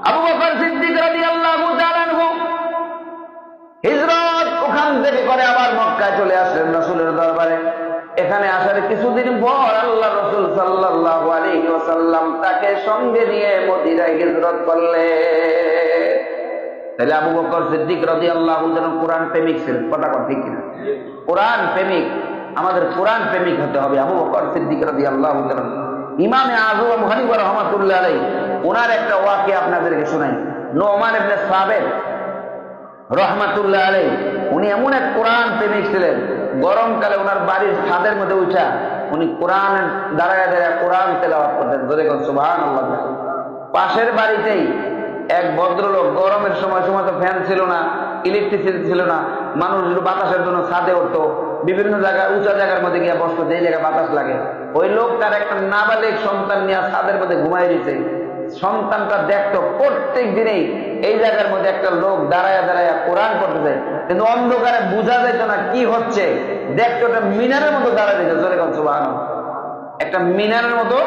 আবু বকর সিদ্দিক রাদিয়াল্লাহু তাআলা হিজরত ওখান থেকে করে আবার মক্কায় চলে আসলেন রাসূলের দরবারে। এখানে আসার কিছুদিন পর আল্লাহ রাসূল সাল্লাল্লাহু আলাইহি ওয়াসাল্লাম তাকে সঙ্গে নিয়ে মদিনায় হিজরত করলেন। তাহলে আবু বকর সিদ্দিক রাদিয়াল্লাহু তাআলা কোরআন প্রেমিক ছিলেন। কথা ঠিক কিনা? কোরআন প্রেমিক, আমাদের কোরআন প্রেমিক হতে হবে। আবু বকর সিদ্দিক রাদিয়াল্লাহু তাআলা, ইমামে আযম আবু হানিফা রাহমাতুল্লাহ আলাইহি, ওনার একটা ওয়াকিয়া আপনাদেরকে শোনাই। নুমান ইবনে সাবিত রাহমাতুল্লাহ আলাইহি, উনি এমন এক কোরআন প্রেমিক ছিলেন, গরমকালে ওনার বাড়ির ছাদের মধ্যে উঠা উনি কোরআন দাঁড়ায় দাঁড়ায় কোরআন তেলাওয়াত করতেন। জোরে বলেন সুবহানাল্লাহ। পাশের বাড়িতেই এক ভদ্রলোক, গরমের সময় সময় তো ফ্যান ছিল না, ইলেকট্রিসিটি ছিল না, মানুষ বাতাসের জন্য ছাদে উঠতো, বিভিন্ন জায়গায় উঁচা জায়গার মধ্যে গিয়ে বসতো, যেই জায়গায় বাতাস লাগে। ওই লোক তার একটা নাবালিগ সন্তান নিয়ে ছাদের মধ্যে ঘুমাই দিয়েছে। সন্তানটা দেখতো প্রত্যেক দিনেই এই জায়গার মধ্যে একটা লোক দাঁড়ায় দাঁড়ায় কোরআন পড়তেছে, কিন্তু অন্ধকারে বোঝা যেত না কি হচ্ছে। দেখতো একটা মিনারের মতো দাঁড়ায় দিয়েছে। জোরে বলেন সুবহানাল্লাহ। একটা মিনারের মতো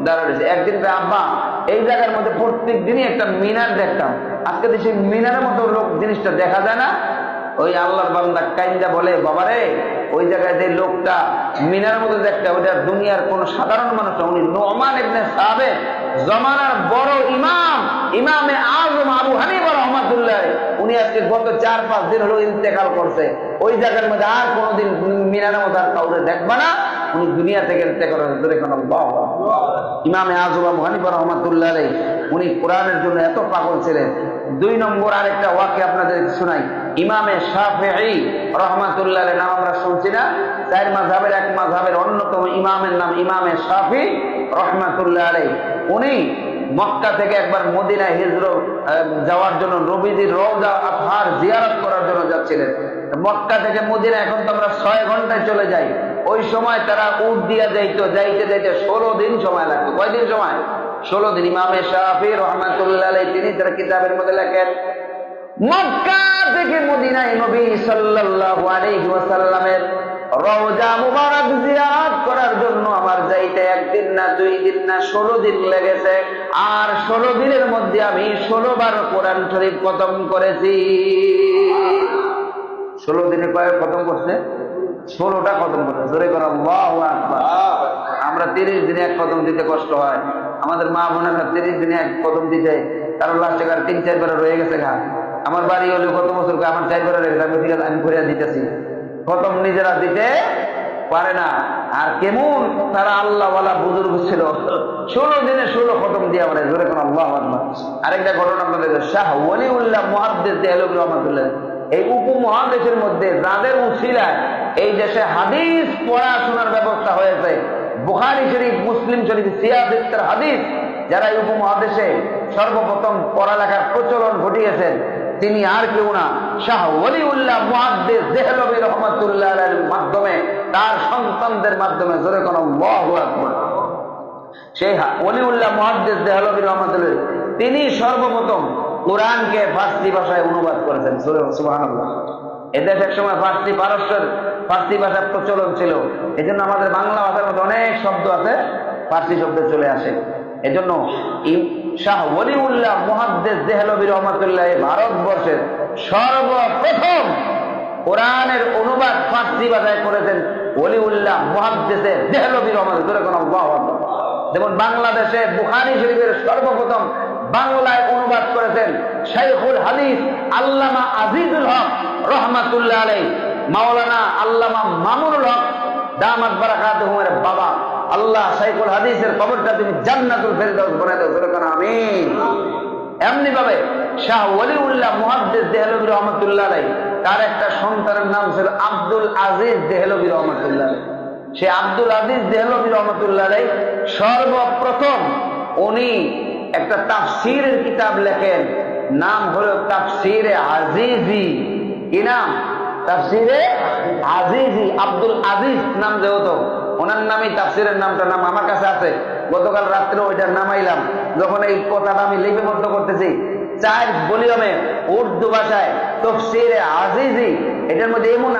দাঁড়ায় দিয়েছে। একদিন আব্বা, এই জায়গার মধ্যে প্রত্যেক দিনই একটা মিনার দেখতাম, আজকে তো সেই মিনারের মতো লোক জিনিসটা দেখা যায় না। ওই আল্লাহর বান্দা কাইন্দা বলে, বাবারে ওই জায়গায় যে লোকটা মিনার মতো দেখতে, ওইটা দুনিয়ার কোন সাধারণ মানুষ, উনি নুমান ইবনে সাবিত, জমানার বড় ইমাম, ইমামে আযম আবু হানিফা রাহমাতুল্লাহ, উনি আজকে গত 4-5 দিন হলো ইন্তেকাল করছে। ওই জায়গার মধ্যে আর কোনোদিন মিনারের মতো আর কাউকে দেখবা না, উনি দুনিয়া থেকে ইন্তেকাল করেছেন। ইমামে আযম আবু হানিফা রাহমাতুল্লাহ, উনি কোরআনের জন্য এত পাগল ছিলেন। 2 নম্বর আরেকটা ওয়াকিয়া আপনাদের শোনাই। ইমামে শাফিঈ রাহমাতুল্লাহ নাম আমরা শুনছি না? 4 মাযহাবের এক মাযহাবের অন্যতম ইমামের নাম ইমামে শাফিঈ রাহমাতুল্লাহ আলাইহি। উনি মক্কা থেকে একবার মদিনায় হিজরত যাওয়ার জন্য নবীজির রওজা আতহার জিয়ারত করার জন্য যাচ্ছিলেন। মক্কা থেকে মদিনা এখন তো আমরা 6 ঘন্টায় চলে যাই, ওই সময় তারা উট দিয়া যাইতো, যাইতে যাইতে 16 দিন সময় লাগতো। কয়দিন সময়? 16 দিন। ইমামে শাফিঈ রাহমাতুল্লাহ আলাইহি তিনি তার কিতাবের মধ্যে লেখেন, মক্কা থেকে মদিনায় নবী সাল্লাল্লাহু আলাইহি ওয়াসাল্লামের রওজা মুবারক জিয়ারত করার জন্য আমার যাইতে 1 দিন না 2 দিন না 16 দিন লেগেছে। আর 16 দিনের মধ্যে আমি 16 বার কোরআন শরীফ খতম করেছি। 16 দিনে কয় খতম করছে? 16টা খতম করছে। জোরে করে আল্লাহু আকবার। আমরা 30 দিনে এক খতম দিতে কষ্ট হয়, আমাদের মা বোনেরা 30 দিনে এক খতম দিতে, কারণ লাস্টে 3-4 বার রয়ে গেছে ঘা। আমার বাড়ি হলো কত বছর, আমার 4 বার লেগেছে, আমি ঠিক আছে আমি ঘুরে দিতেছি। খতম নিজেরা দিতে পারে না। আর কেমন তারা আল্লাহওয়ালা বুজুর্গ ছিল, 16 দিনে 16 খতম দিয়ে আমরা জোরে কোন আল্লাহু আকবার। আরেকটা ঘটনা আপনাদের, শাহ ওয়ালিউল্লাহ মুহাদ্দিস দেহলভী রহমাতুল্লাহ, এই উপমহাদেশের মধ্যে যাদের উসিলায় এই দেশে হাদিস পড়াশোনার ব্যবস্থা হয়েছে, বুখারী শরীফ, মুসলিম শরীফ, সিয়াসিত্তের হাদিস যারা এই উপমহাদেশে সর্বপ্রথম পড়ালেখার প্রচলন ঘটিয়েছেন, তিনি আর কেউ না, শাহ ওয়ালিউল্লাহ মুহাদ্দিস দেহলভী রহমাতুল্লাহ আলাইহির মাধ্যমে, তার সন্তানদের মাধ্যমে। জোরে কোন আল্লাহু আকবার। সেই ওয়ালিউল্লাহ মুহাদ্দিস দেহলভী রহমাতুল্লাহ, তিনি সর্বপ্রথম কোরআনকে ফার্সি ভাষায় অনুবাদ করেছেন। সুবহানাল্লাহ। এদেশ এক সময় ফার্সি ভাষার প্রচলন ছিল, এই জন্য আমাদের বাংলা ভাষার মধ্যে অনেক শব্দ আছে ফার্সি শব্দ চলে আসে। এজন্য শাহ ওয়ালিউল্লাহ মুহাদ্দিস দেহলভী রহমাতুল্লাহ ভারতবর্ষের সর্বপ্রথম কোরআনের অনুবাদ ফার্সি ভাষায় করেছেন ওয়ালিউল্লাহ মুহাদ্দিস দেহলভী রহমাতুল্লাহ। যেমন বাংলাদেশে বুখারী শরীফের সর্বপ্রথম বাংলায় অনুবাদ করেছেন শাইখুল হাদিস আল্লামা আজিজুল হক রহমাতুল্লাহ আলাইহি, মাওলানা আল্লামা মামুনুল হক দামাত বারাকাতুহুমের বাবা। আল্লাহ শাইখুল হাদিসের কবরটা তুমি জান্নাতুল ফেরদাউস বানায় দাও, জোরে কোন আমিন। এমনি ভাবে শাহ ওয়ালিউল্লাহ মুহাদ্দিস দেহলভী রহমাতুল্লাহ আলাইহি, তার একটা সন্তানের নাম ছিল আব্দুল আজিজ দেহলভী রহমাতুল্লাহ আলাইহি। সে আব্দুল আজিজ দেহলভী রহমাতুল্লাহ আলাইহি সর্বপ্রথম উনি একটা তাফসীরের কিতাব লেখেন, নাম হলো তাফসীরে আজিজি। কি নাম? তাফসীরে আজিজি। আব্দুল আজিজ নাম যেহেতু, ওনার নামই তাফসীরের নাম আমার কাছে আছে। গতকাল রাত্রে ওইটার নামাইলাম, যখন এই কথাটা আমি লিপিবদ্ধ করতেছি 4 ভলিউমে উর্দু ভাষায় তাফসীরে আজিজি। এটার মধ্যে এমন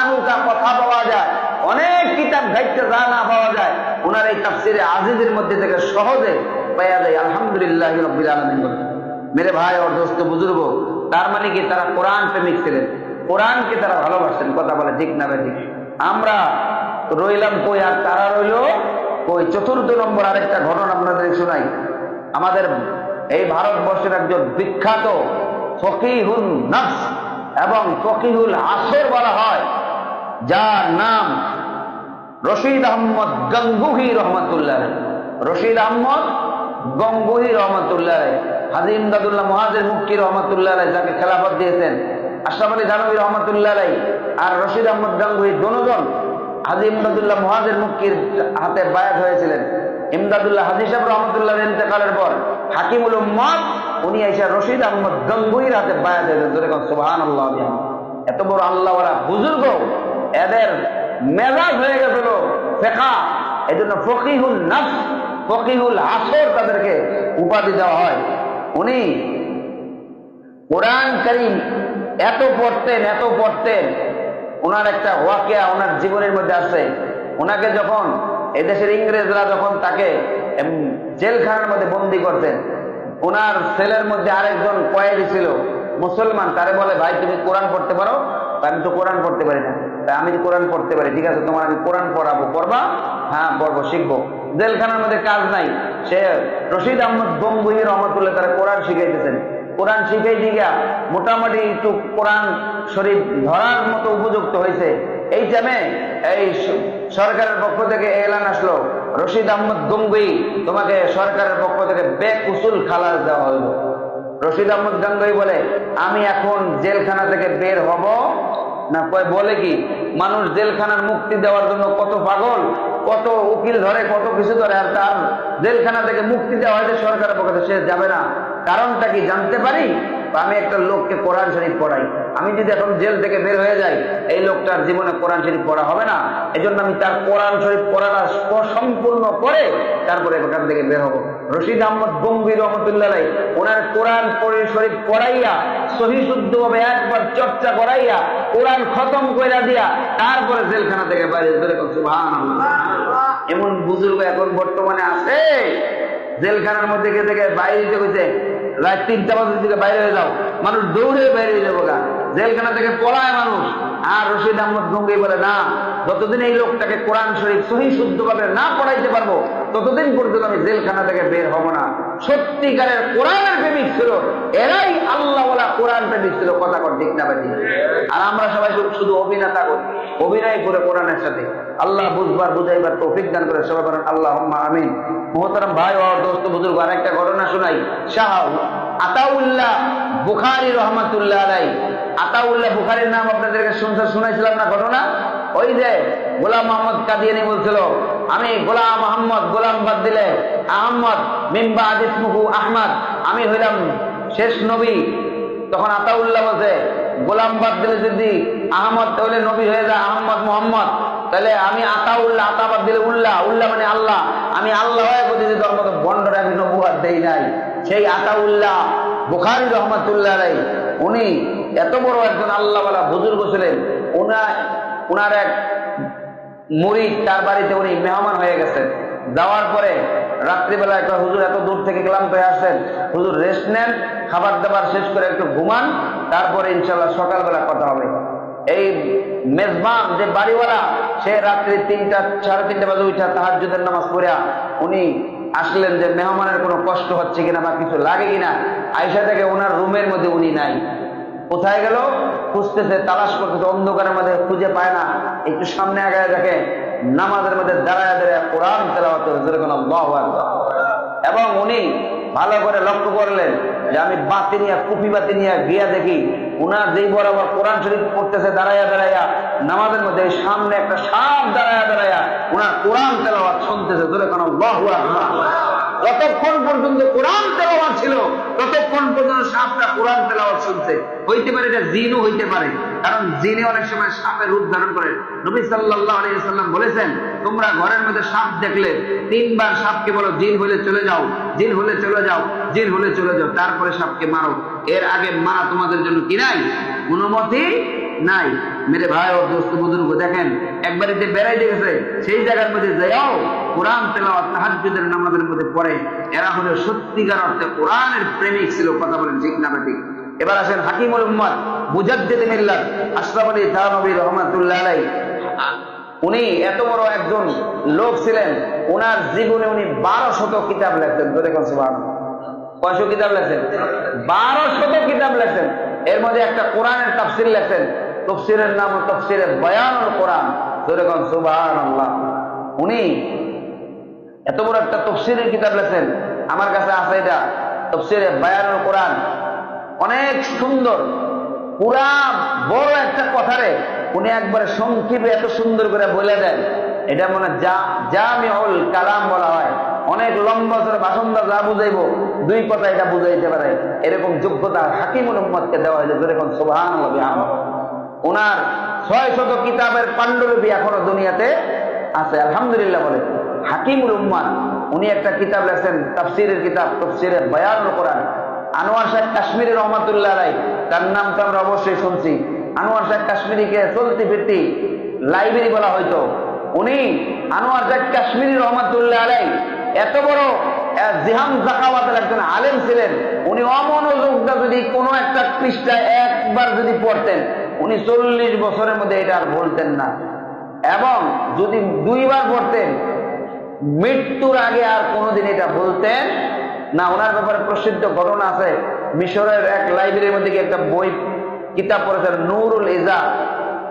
আনুকা কথা পাওয়া যায়, অনেক কিতাব ঘাইতে যা না পাওয়া যায়, ওনার এই তাফসীরে আজিজের মধ্যে থেকে সহজে পাওয়া যায়। আলহামদুলিল্লাহ রাব্বিল আলামিন। মেরে ভাই और দোস্ত বুজুর্গ, তার মানে কি তারা কোরআন প্রেমিক ছিলেন, কোরআনকে তারা ভালোবাসতেন। কথা বলে ঠিক না ঠিক? আমরা রইলাম কই আর তারা রইল কই? 4th নম্বর আরেকটা ঘটনা আপনাদের শোনাই। আমাদের এই ভারতবর্ষের একজন বিখ্যাত ফকিহুল নফস এবং ফকিহুল আসর বলা হয়, যার নাম রশিদ আহমদ গঙ্গুহি রহমাতুল্লাহ। রশিদ আহমদ গঙ্গুহি রহমাতুল্লাহ, হাজী ইমদাদুল্লাহ মুহাজির মুক্তি রহমাতুল্লাহ, যাকে খেলাফত দিয়েছেন আশরাফ আলী থানভী রহমাতুল্লাহ আর রশিদ আহমদ গঙ্গুহি, দুজন হাজী ইমদাদুল্লাহ মুহাজির মুক্তির হাতে বায়াত হয়েছিলেন। ইমদাদুল্লাহ হাজী সাহেব রহমাতুল্লাহ ইন্তেকালের পর হাকিমুল উম্মত উনি এসে রশিদ আহমদ গঙ্গুহির হাতে বায়াত হয়েছেন। সুবহানাল্লাহ। এত বড় আল্লাহওয়ালা বুজুর্গ, এদের মেজাজ হয়ে গেছিল ফিকহ, এজন্য ফকিহুল নফস, ফকিহুল আসর তাদেরকে উপাধি দেওয়া হয়। উনি কোরআন কারীম এত পড়তেন, ওনার একটা ওয়াকিয়া ওনার জীবনের মধ্যে আছে। ওনাকে যখন এদেশের ইংরেজরা যখন তাকে জেলখানার মধ্যে বন্দী করতেন, ওনার সেলের মধ্যে আরেকজন কয়েদি ছিল মুসলমান, তারে বলে ভাই তুমি কোরআন পড়তে পারো? আমি তো কোরআন পড়তে পারি না। আমি কোরআন পড়তে পারি, ঠিক আছে তোমার আমি কোরআন পড়াবো, পড়বা? হ্যাঁ পড়বো, শিখবো। জেলখানার মধ্যে কাজ নাই, সে রশিদ আহমদ গঙ্গুহি রহমাতুল্লাহ তারা কোরআন শিখাইতেছেন। কোরআন শিখাই দিয়া মোটামুটি একটু কোরআন শরীফ ধরার মতো উপযুক্ত হয়েছে। এই টাইমে এই সরকারের পক্ষ থেকে এলান আসলো, রশিদ আহমদ গঙ্গুহি তোমাকে সরকারের পক্ষ থেকে বেকুসুল খালাস দেওয়া হইল। রশিদ আহমদ গঙ্গুহি বলে আমি এখন জেলখানা থেকে বের হব না। বলে কি মানুষ জেলখানার মুক্তি দেওয়ার জন্য কত পাগল, কত উকিল ধরে, কত কিছু ধরে, আর তার জেলখানা থেকে মুক্তি দেওয়া হয়েছে সরকারের পক্ষ থেকে, সে যাবে না। কারণটা কি জানতে পারি? আমি একটা লোককে কোরআন শরীফ পড়াই, আমি যদি এখন জেল থেকে বের হয়ে যাই এই লোকটার জীবনে কোরআন শরীফ পড়া হবে না, এজন্য আমি তার কোরআন শরীফ পড়াটা সম্পূর্ণ করে তারপরে ওখান থেকে বের হবো। রশিদ আহমদ গঙ্গুহি রহমাতুল্লাহ আলাইহি ওনার কোরআন শরীফ পড়াইয়া সহি শুদ্ধভাবে একবার চর্চা করাইয়া কোরআন খতম কইরা দিয়া তারপরে জেলখানা থেকে বাইরে বের করে। সুবহানাল্লাহ। এমন বুজুর্গ এখন বর্তমানে আছে, জেলখানার মধ্যে থেকে বাইরে দিতে কইছে রাত 3টা বাজে দিকে বাইরে হয়ে যাও, মানুষ দৌড়ে বাইরে হয়ে যাবো গা, জেলখানা থেকে পলায় মানুষ। আর রশিদ আহমদ গঙ্গুহি বলে না, যতদিন এই লোকটাকে কোরআন শরীফ সহি শুদ্ধভাবে না পড়াইতে পারবো ততদিন পর্যন্ত আমি জেলখানা থেকে বের হব না। সত্যিকারের কোরআনের প্রেমিক ছিল, এরাই আল্লাহ ওয়ালা কোরআন প্রেমিক ছিল। কথা কর ঠিক না বেঠিক? আর আমরা সবাই শুধু অভিনেতা করি, অভিনয় করে কোরআনের সাথে। আল্লাহ বুঝবার বুঝাইবার তৌফিক দান করে, সবাই বলেন আল্লাহুম্মা আমিন। মুহতারাম ভাই ও দোস্ত বুজুর্গ, আরেকটা ঘটনা শোনাই। শাহ আতাউল্লাহ বুখারী রহমাতুল্লাহ আলাইহি, আতাউল্লাহ বুখারীর নাম আপনাদেরকে শুনাইছিলাম না ঘটনা? ওই যে গোলাম মোহাম্মদ কাদিয়ানী বলছিল, আমি গোলাম মোহাম্মদ, গোলাম বাদ দিলে আহমদ, মিম্বা আদিসমুহু আহমদ, আমি হইলাম শেষ নবী। তখন আতাউল্লাহ বলছে, গোলাম বাদ দিলে যদি আহমদ তাহলে নবী হয়ে যায় আহমদ মোহাম্মদ, তাহলে আমি আতাউল্লাহ, আতা বাদ দিলে উল্লাহ, উল্লাহ মানে আল্লাহ, আমি আল্লাহ হয়ে বলছি তোর মতো বন্ডরে আমি নবুয়াত দেই নাই। সেই আতাউল্লাহ বুখারী রহমাতুল্লাহ আলাইহি, উনি এত বড় একজন আল্লাহওয়ালা বুজুর্গ ছিলেন। উনার এক মুরিদ, তার বাড়িতে উনি মেহমান হয়ে গেছেন। যাওয়ার পরে রাত্রিবেলা একটা, হুজুর এত দূর থেকে ক্লান্ত হয়ে আসছেন, হুজুর রেস্ট নেন, খাবার দাবার শেষ করে একটু ঘুমান, তারপরে ইনশাল্লাহ সকালবেলা কথা হবে। এই মেজবান যে বাড়িওয়ালা, সে রাত্রি 3টা সাড়ে 3টা বাজে উঠা তাহাজ্জুদের নামাজ পড়া উনি আসলেন যে মেহমানের কোনো কষ্ট হচ্ছে কিনা বা কিছু লাগে কিনা। আয়েশা থেকে ওনার রুমের মধ্যে উনি নাই, কোথায় গেল খুঁজতেছে, তালাশ করতেছে, অন্ধকারের মধ্যে খুঁজে পায় না। একটু সামনে আগায় দেখে নামাজের মধ্যে দাঁড়ায় দাঁড়ায় কোরআন তেলাওয়াত করছে, আল্লাহু আকবার। এবং উনি ভালো করে লক্ষ্য করলেন যে আমি বাতি নিয়ে, কুপি বাতি নিয়ে গিয়া দেখি উনার যেই বরাবর কোরআন শরীফ পড়তেছে দাঁড়াইয়া দাঁড়াইয়া নামাজের মধ্যে, সামনে একটা সাপ দাঁড়াইয়া দাঁড়াইয়া উনার কোরআন তেলাওয়াত শুনতেছে। আল্লাহু আকবার। যতক্ষণ পর্যন্ত কোরআন তেলাওয়াত ছিল ততক্ষণ পর্যন্ত সাপটা কোরআন তেলাওয়াত শুনছে। হইতে পারে এটা জিনও হইতে পারে, কারণ জিনে অনেক সময় সাপের রূপ ধারণ করে। নবী সাল্লাল্লাহু আলাইহি ওয়াসাল্লাম বলেছেন, তোমরা ঘরের মধ্যে সাপ দেখলে 3 বার সাপকে বলো জিন হলে চলে যাও, জিন হলে চলে যাও, জিন হলে চলে যাও, তারপরে সাপকে মারো। এর আগে মারা তোমাদের জন্য কি নাই? অনুমতি নাই। মেরে ভাই ও দোস্ত বুজুর্গ, দেখেন একবারে যে বেড়াইতে গেছে সেই জায়গার মধ্যে যাও কোরআন তেলাওয়াত তাহাজ্জুদের নামাজের মধ্যে পড়ে। এরা হলো সত্যিকার অর্থে কোরআনের প্রেমিক ছিল। কথা বলেন ঠিক না ঠিক? এবার আসেন হাকিমুল উম্মাত মুজাদ্দিদ মিল্লাত আশরাফ আলী থানভী রহমাতুল্লাহ আলাইহি, উনি এত বড় একজন লোক ছিলেন। ওনার জীবনে উনি 1200 কিতাব লেখেন। তো দেখুন সুবহানাল্লাহ, কয়শো কিতাব লেখেন? 1200 কিতাব লেখেন। এর মধ্যে একটা কোরআনের তাফসীর লেখেন, তাফসীরের নাম তাফসীরে বায়ানুল কোরআন। তো দেখুন সুবহানাল্লাহ, উনি এত বড় একটা তাফসীরের কিতাব লেখেন। আমার কাছে আছে এটা, তাফসীরে বায়ানুল কোরআন। অনেক সুন্দর, পুরা বড় একটা কথারে উনি একবারে সংক্ষেপে এত সুন্দর করে বলে দেন। এটা মনে জামিউল কালাম বলা হয়। অনেক লম্বা করে ভাষণ যা বুঝাইবো 2 কথা এটা বুঝাইতে পারে, এরকম যোগ্যতা হাকিমুল উম্মতকে দেওয়া হয়েছে। যেরকম সুবহানাল্লাহ, ওনার 600 কিতাবের পাণ্ডুলিপি এখনো দুনিয়াতে আছে, আলহামদুলিল্লাহ বলে। হাকিমুল উম্মাত উনি একটা কিতাব লেখেন, তাফসীরের কিতাব, তাফসীরে বায়ানুল কোরআন। আনোয়ার শাহ কাশ্মীরি রহমাতুল্লাহ আলাইহি, তার নাম তো আমরা অবশ্যই শুনছি। আনোয়ার শাহ কাশ্মীরিকে চলতি ফিরতি লাইব্রেরি বলা হয়তো। উনি আনোয়ার শাহ কাশ্মীরি রহমাতুল্লাহ আলাইহি এত বড় জিহাম জাকাওয়াতের একজন আলেম ছিলেন। উনি অমনোযোগটা যদি কোনো একটা পৃষ্ঠায় একবার যদি পড়তেন, উনি 40 বছরের মধ্যে এটা আর বলতেন না। এবং যদি 2 বার পড়তেন, মৃত্যুর আগে আর কোনোদিন এটা বলতেন না। ওনার ব্যাপারে প্রসিদ্ধ ঘটনা আছে। মিশরের এক লাইব্রেরির মধ্যে একটা বই কিতাব পড়েছেন, নূরুল ইজা,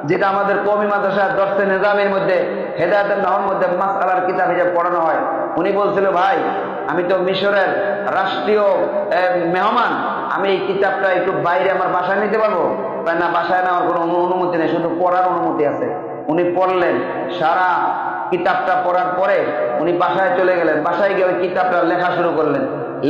যেটা আমাদের কওমি মাদ্রাসা দর্সে নিজামের মধ্যে হেদায়েতের নহর মধ্যে মাসআলার কিতাব হিসেবে পড়ানো হয়। উনি বলছিল, ভাই আমি তো মিশরের রাষ্ট্রীয় মেহমান, আমি এই কিতাবটা একটু বাইরে আমার বাসায় নিতে পারবো? না, বাসায় নেওয়ার কোনো অনুমতি নেই, শুধু পড়ার অনুমতি আছে। উনি পড়লেন, সারা কিতাবটা পড়ার পরে উনি বাসায় চলে গেলেন। বাসায় গিয়ে ওই কিতাবটা লেখা শুরু করলেন।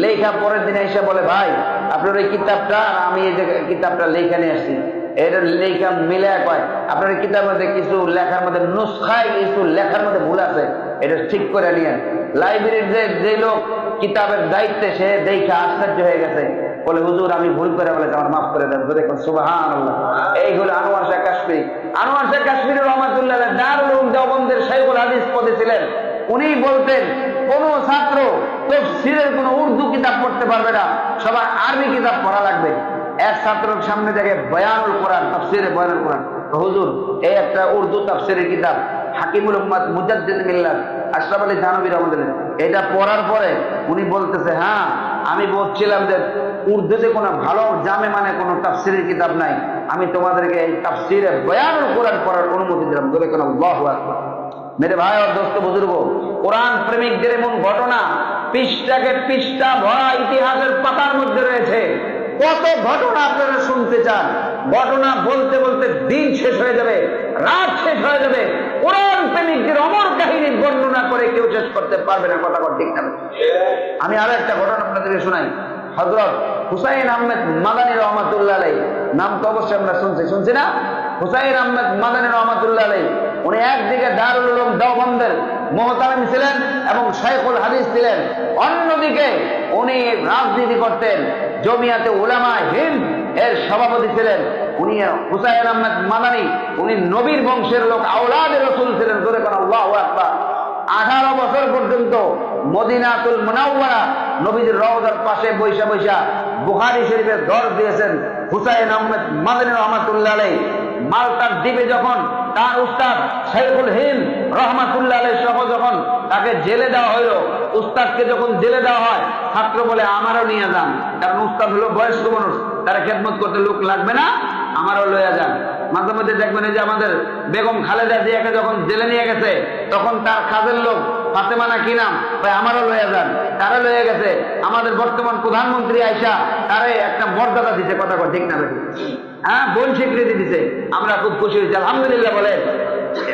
লেখা পরের দিন এসে বলে, ভাই আপনার ওই কিতাবটা, আমি এই যে কিতাবটা লেখা নিয়ে আসছি, এটা লেখা মিলে কয় আপনার এই কিতাবের মধ্যে কিছু লেখার মধ্যে নুসখায় কিছু লেখার মধ্যে ভুল আছে, এটা ঠিক করে নিয়ে। লাইব্রেরির যে লোক কিতাবের দায়িত্বে, সে দেখে আশ্চর্য হয়ে গেছে, বলে হুজুর আমি ভুল করে বলেছি, আমার মাফ করে দেন। দেখুন সুবহানাল্লাহ, এই হলো আনোয়ার শাহ কাশ্মীরি। আনোয়ার শাহ কাশ্মীরি রহমাতুল্লাহ আলাইহি দারুল উলুম দেওবন্দের শাইখুল হাদিস পদে ছিলেন। উনি বলতেন, কোন ছাত্র তাফসীরের কোন উর্দু কিতাব পড়তে পারবে না, সবার আরবি কিতাব পড়া লাগবে। এক ছাত্রের সামনে দেখে বায়ানুল কোরআন, তাফসীরে বায়ানুল কোরআন। হুজুর এই একটা উর্দু তাফসীরের কিতাব, হাকিমুল উম্মাত মুজাদ্দিদ মিল্লাত আশরাফ আলী থানভী রহমাতুল্লাহ, এটা পড়ার পরে উনি বলতেছে, হ্যাঁ আমি বলছিলাম যে উর্দুতে কোনো ভালো জামে মানে কোনো তাফসিরের কিতাব নাই, আমি তোমাদেরকে এই তাফসিরে বয়ানুল কোরআন পড়ার অনুমতি দিলাম। বলে কেন আল্লাহু আকবার। মেরে ভাই আর দোস্ত বুজুর্গ, কোরআন প্রেমিকদের এমন ঘটনা পৃষ্ঠাকে পৃষ্ঠা ভরা ইতিহাসের পাতার মধ্যে রয়েছে। কত ঘটনা আপনারা শুনতে চান? ঘটনা বলতে বলতে দিন শেষ হয়ে যাবে, রাত শেষ হয়ে যাবে। কোরআন প্রেমিকদের অমর কাহিনী বর্ণনা করে কেউ শেষ করতে পারবে না। কথা ঠিক না? আমি আরো একটা ঘটনা আপনাদেরকে শোনাই। হযরত হুসাইন আহমেদ মাদানী রহমাতুল্লাহ আলাইহি, নাম তো অবশ্যই আমরা শুনছি না? হুসাইন আহমেদ মাদানী রহমাতুল্লাহ আলাইহি উনি একদিকে দারুল উলুম দেওবন্দের মুহতামিম ছিলেন এবং শাইখুল হাদিস ছিলেন, অন্যদিকে উনি রাজনীতি করতেন, জমিয়াতে উলামা হিন্দ এর সভাপতি ছিলেন। উনি হুসাইন আহমেদ মাদানী উনি নবীর বংশের লোক, আওলাদে রাসূল ছিলেন। জোরে কোন আল্লাহু আকবার। 18 বছর পর্যন্ত মদিনাতুল মুনাওয়ারা নবীর রওজার পাশে বৈশা বৈশা বুখারী শরীফের দর্স দিয়েছেন হুসাইন আহমেদ মাদানী রহমাতুল্লাহ আলাইহি। মালটার দ্বীপে যখন তার উস্তাদ শাইখুল হিন্দ রহমাতুল্লাহ আলাইহি সহ যখন তাকে জেলে দেওয়া হইল, উস্তাদকে যখন জেলে দেওয়া হয়, ছাত্র বলে আমারও নিয়ে যান, কারণ উস্তাদ হলো বয়স্ক মানুষ, তারা খেদমত করতে লোক লাগবে না, আমারও লইয়া যান। মাঝে মধ্যে দেখবেন যে আমাদের বেগম খালেদা জিয়াকে যখন জেলে নিয়ে গেছে, তখন তার কাজের লোক ফাতেমা না কি নাম, ভাই আমারও লইয়া যান, তারা লইয়া গেছে। আমাদের বর্তমান প্রধানমন্ত্রী আয়সা তারে একটা মর্যাদা দিতে, কথা ঠিক না? হ্যাঁ, বোন স্বীকৃতি দিতে, আমরা খুব খুশি হয়েছি, আলহামদুলিল্লাহ বলে।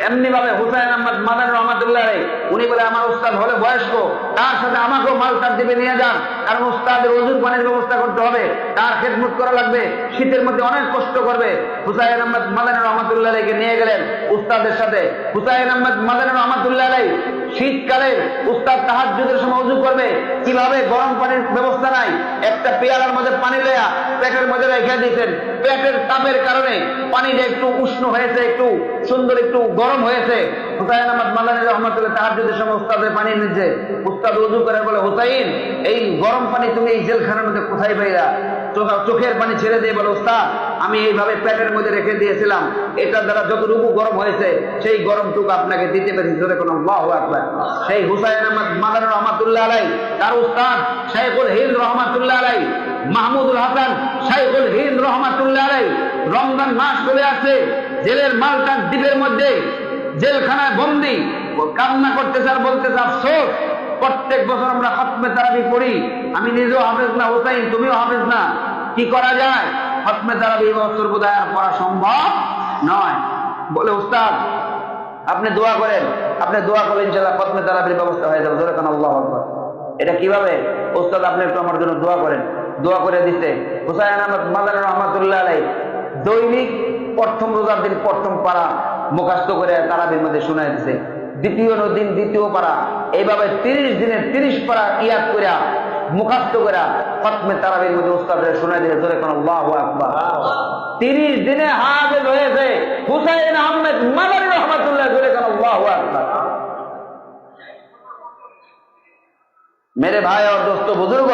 এমনি ভাবে হুসাইন আহমদ মাদানী রহমাতুল্লাহ আলাইহি উনি বলে আমার উস্তাদ হলে বয়স্ক, তার সাথে আমাকেও মালটার দ্বীপে নিয়ে যান, কারণ উস্তাদের ওযুর পানির ব্যবস্থা করতে হবে, তার খেদমত করা লাগবে, শীতের মধ্যে অনেক কষ্ট করবে। হুসাইন আহমদ মাদানী রহমাতুল্লাহ আলাইহিকে নিয়ে গেলেন উস্তাদের সাথে। হুসাইন আহমদ মাদানী রহমাতুল্লাহ আলাইহি শীতকালে উস্তাদ তাহাজ্জুদের সময় ওযু করবে, কিভাবে গরম পানির ব্যবস্থা নাই, একটা পেয়ালার মধ্যে পানি লয়া পেটের মধ্যে রেখে দিয়েছেন। পেটের তাপের কারণে পানিটা একটু উষ্ণ হয়েছে, একটু সুন্দর, একটু গরম হয়েছে। হুসাইন আহমদ মাদানী রহমাতুল্লাহ তাহাজ্জুদের সময় উস্তাদের পানি নিচ্ছে, উস্তাদ ওযু করে বলে হুসাইন এই গরম পানি তুমি এই জেলখানার মধ্যে কোথায় পাইলা? চোখের পানি ছেড়ে দিয়ে বলে উস্তাদ আমি এইভাবে পেটের মধ্যে রেখে দিয়েছিলাম, এটার দ্বারা যতটুকু গরম হয়েছে সেই গরমটুকু আপনাকে দিতে পেরেছি। জোরে কোন আল্লাহু আকবার। সেই হুসাইন আহমদ মাদানী রহমাতুল্লাহ আলাইহি তার উস্তাদ শাইখুল হিন্দ রহমাতুল্লাহ আলাইহি মাহমুদুল হাসান শাইখুল হিন্দ রহমাতুল্লাহ আলাইহি রমজান মাস চলে আসছে, জেলের মালটার দ্বীপের মধ্যে জেলখানায় বন্দী, কান্না করতেছে আর বলতেছে আফসোস, প্রত্যেক বছর আমরা খতমে তারাবি পড়ি, আমি নিজেও হাফেজ না, হুসাইন তুমিও হাফেজ না, কি করা যায়? খতমে তারাবি বছর বোধহয় আর পড়া সম্ভব নয়। বলে উস্তাদ আপনি দোয়া করেন, আপনি দোয়া করলে ইনশাআল্লাহ খতমে তারাবির ব্যবস্থা হয়ে যাবে। জোরে কান আল্লাহু আকবার। এটা কিভাবে? উস্তাদ আপনি একটু আমার জন্য দোয়া করেন। দোয়া করে দিতে হুসাইন আহমদ মাদানী রহমাতুল্লাহ আলাইহি দৈনিক প্রথম রোজার দিন প্রথম পারা মুখস্থ করে তারাবির মধ্যে শোনায় দিছে, দ্বিতীয় দিন দ্বিতীয় পারা, এইভাবে 30 দিনে 30 পারা ইয়াদ করে মুখস্থ করে খতমে তারাবির মধ্যে উস্তাদের শোনায় দিলে। জোরে কোন আল্লাহু আকবার। 30 দিনে হাফেজ হয়েছে হুসাইন আহমেদ মাদানী রহমাতুল্লাহ। জোরে কোন আল্লাহু আকবার। মেরে ভাই और दोस्तों বুজুর্গ,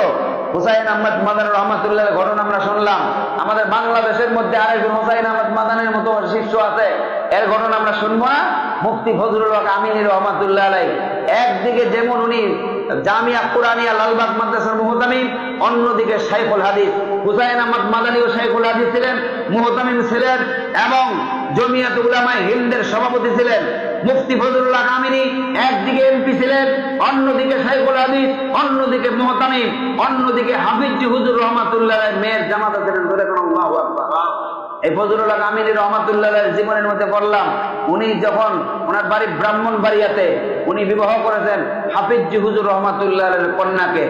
হুসাইন আহমদ মাদানী রহমাতুল্লাহ ঘটনা আমরা শুনলাম। আমাদের বাংলাদেশের মধ্যে আরেকজন হুসাইন আহমদ মাদানীর মতো শিষ্য আছে, এর ঘটনা আমরা শুনবো না? মুফতি ফজলুল হক আমিনী রহমাতুল্লাহ আলাইহি একদিকে যেমন উনি জামিয়া কুরআনিয়া লালবাগ মাদ্রাসার মুহতামিম, অন্যদিকে শাইখুল হাদিস হুসাইন আহমদ মাদানীও শাইখুল হাদিস ছিলেন, মুহতামিম ছিলেন এবং জমিয়াত উলামা হিন্দের সভাপতি ছিলেন। মুফতি ফজলুল হক আমিনী একদিকে এমপি ছিলেন, অন্যদিকে শাইখুল হাদিস, অন্যদিকে মুহতামিম, অন্যদিকে হাফিজ হুজুর রহমাতুল্লাহ আলাইহি মেয়ের জামাতা ছিলেন। জোরে কোন আল্লাহু আকবার। এই ফজলুল হক আমিনী রহমাতুল্লাহ আলাইহির জীবনের মধ্যে পড়লাম, উনি যখন ওনার বাড়ি ব্রাহ্মণবাড়িয়াতে উনি বিবাহ করেছেন হাফিজ হুজুর রহমাতুল্লাহ আলাইহির কন্যাকে।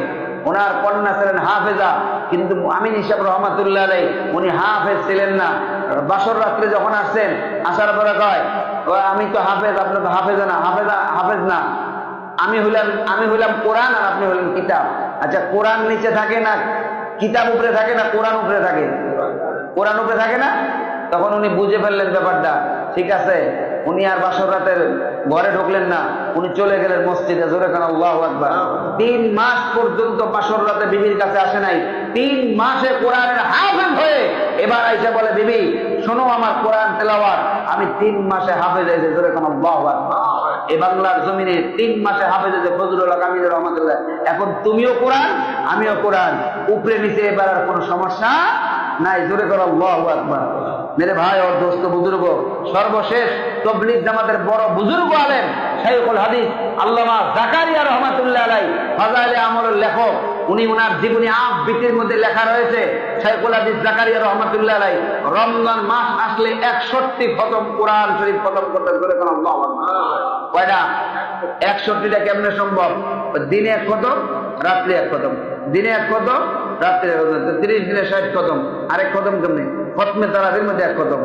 ওনার কন্যা ছিলেন হাফেজা, কিন্তু আমিনী সাহেব রহমাতুল্লাহ আলাইহি উনি হাফেজ ছিলেন না। বাসর রাত্রে যখন আসছেন, আসার পরে কয় আমি তো হাফেজ, আপনি তো হাফেজা না, হাফেজ না, আমি হইলাম কোরআন আর আপনি হলেন কিতাব। আচ্ছা কোরআন নিচে থাকে না কিতাব উপরে থাকে না কোরআন উপরে থাকে? কোরআন উপরে থাকে না? তখন উনি বুঝে ফেললেন ব্যাপারটা, ঠিক আছে। উনি আর বাসর রাতের ঘরে ঢুকলেন না, উনি চলে গেলেন মসজিদে। জোরে কান আল্লাহু আকবার। 3 মাস পর্যন্ত বাসর রাতে বিবির কাছে আসে নাই। 3 মাসে কোরআনের হাফেজ হয়ে এবার আইসা বলে বিবি শোনো আমার কোরআন তেলাওয়াত। আমি 3 মাসে হাফেজ হয়েছে, জোরে কোন আল্লাহু আকবার। এই বাংলার জমিনে 3 মাসে হাফেজ হয়েছে ফজলুল হক আমিনুর রহমাতুল্লাহ। এখন তুমিও কোরআন, আমিও কোরআন, উপরে নিচে এবার আর কোনো সমস্যা নাই, জোরে কোন আল্লাহু আকবার। মেরে ভাই और দোস্ত বুজুর্গ, সর্বশেষ তাবলীগ জামাতের বড় বুজুর্গ আলেম শাইখুল হাদিস আল্লামা জাকারিয়া রহমাতুল্লাহ আলাইহি ফাজাইলে আমলের লেখক, উনি ওনার জীবনী আবৃত্তির মধ্যে লেখা রয়েছে, শাইখুল হাদিস জাকারিয়া রহমাতুল্লাহ আলাইহি রমজান মাস আসলে 61 খতম কোরআন শরীফ খতম করতেন, জোরে কোন আল্লাহু আকবার। কয়টা? 61টা কেমনে সম্ভব? দিনে 1 খতম, রাত্রে 1 খতম, দিনে 1 খতম, রাত্রে 1 খতম, 30 দিনে 60 খতম, আরেক খতম কেমনে? খতমে তারাবির মধ্যে 1 খতম,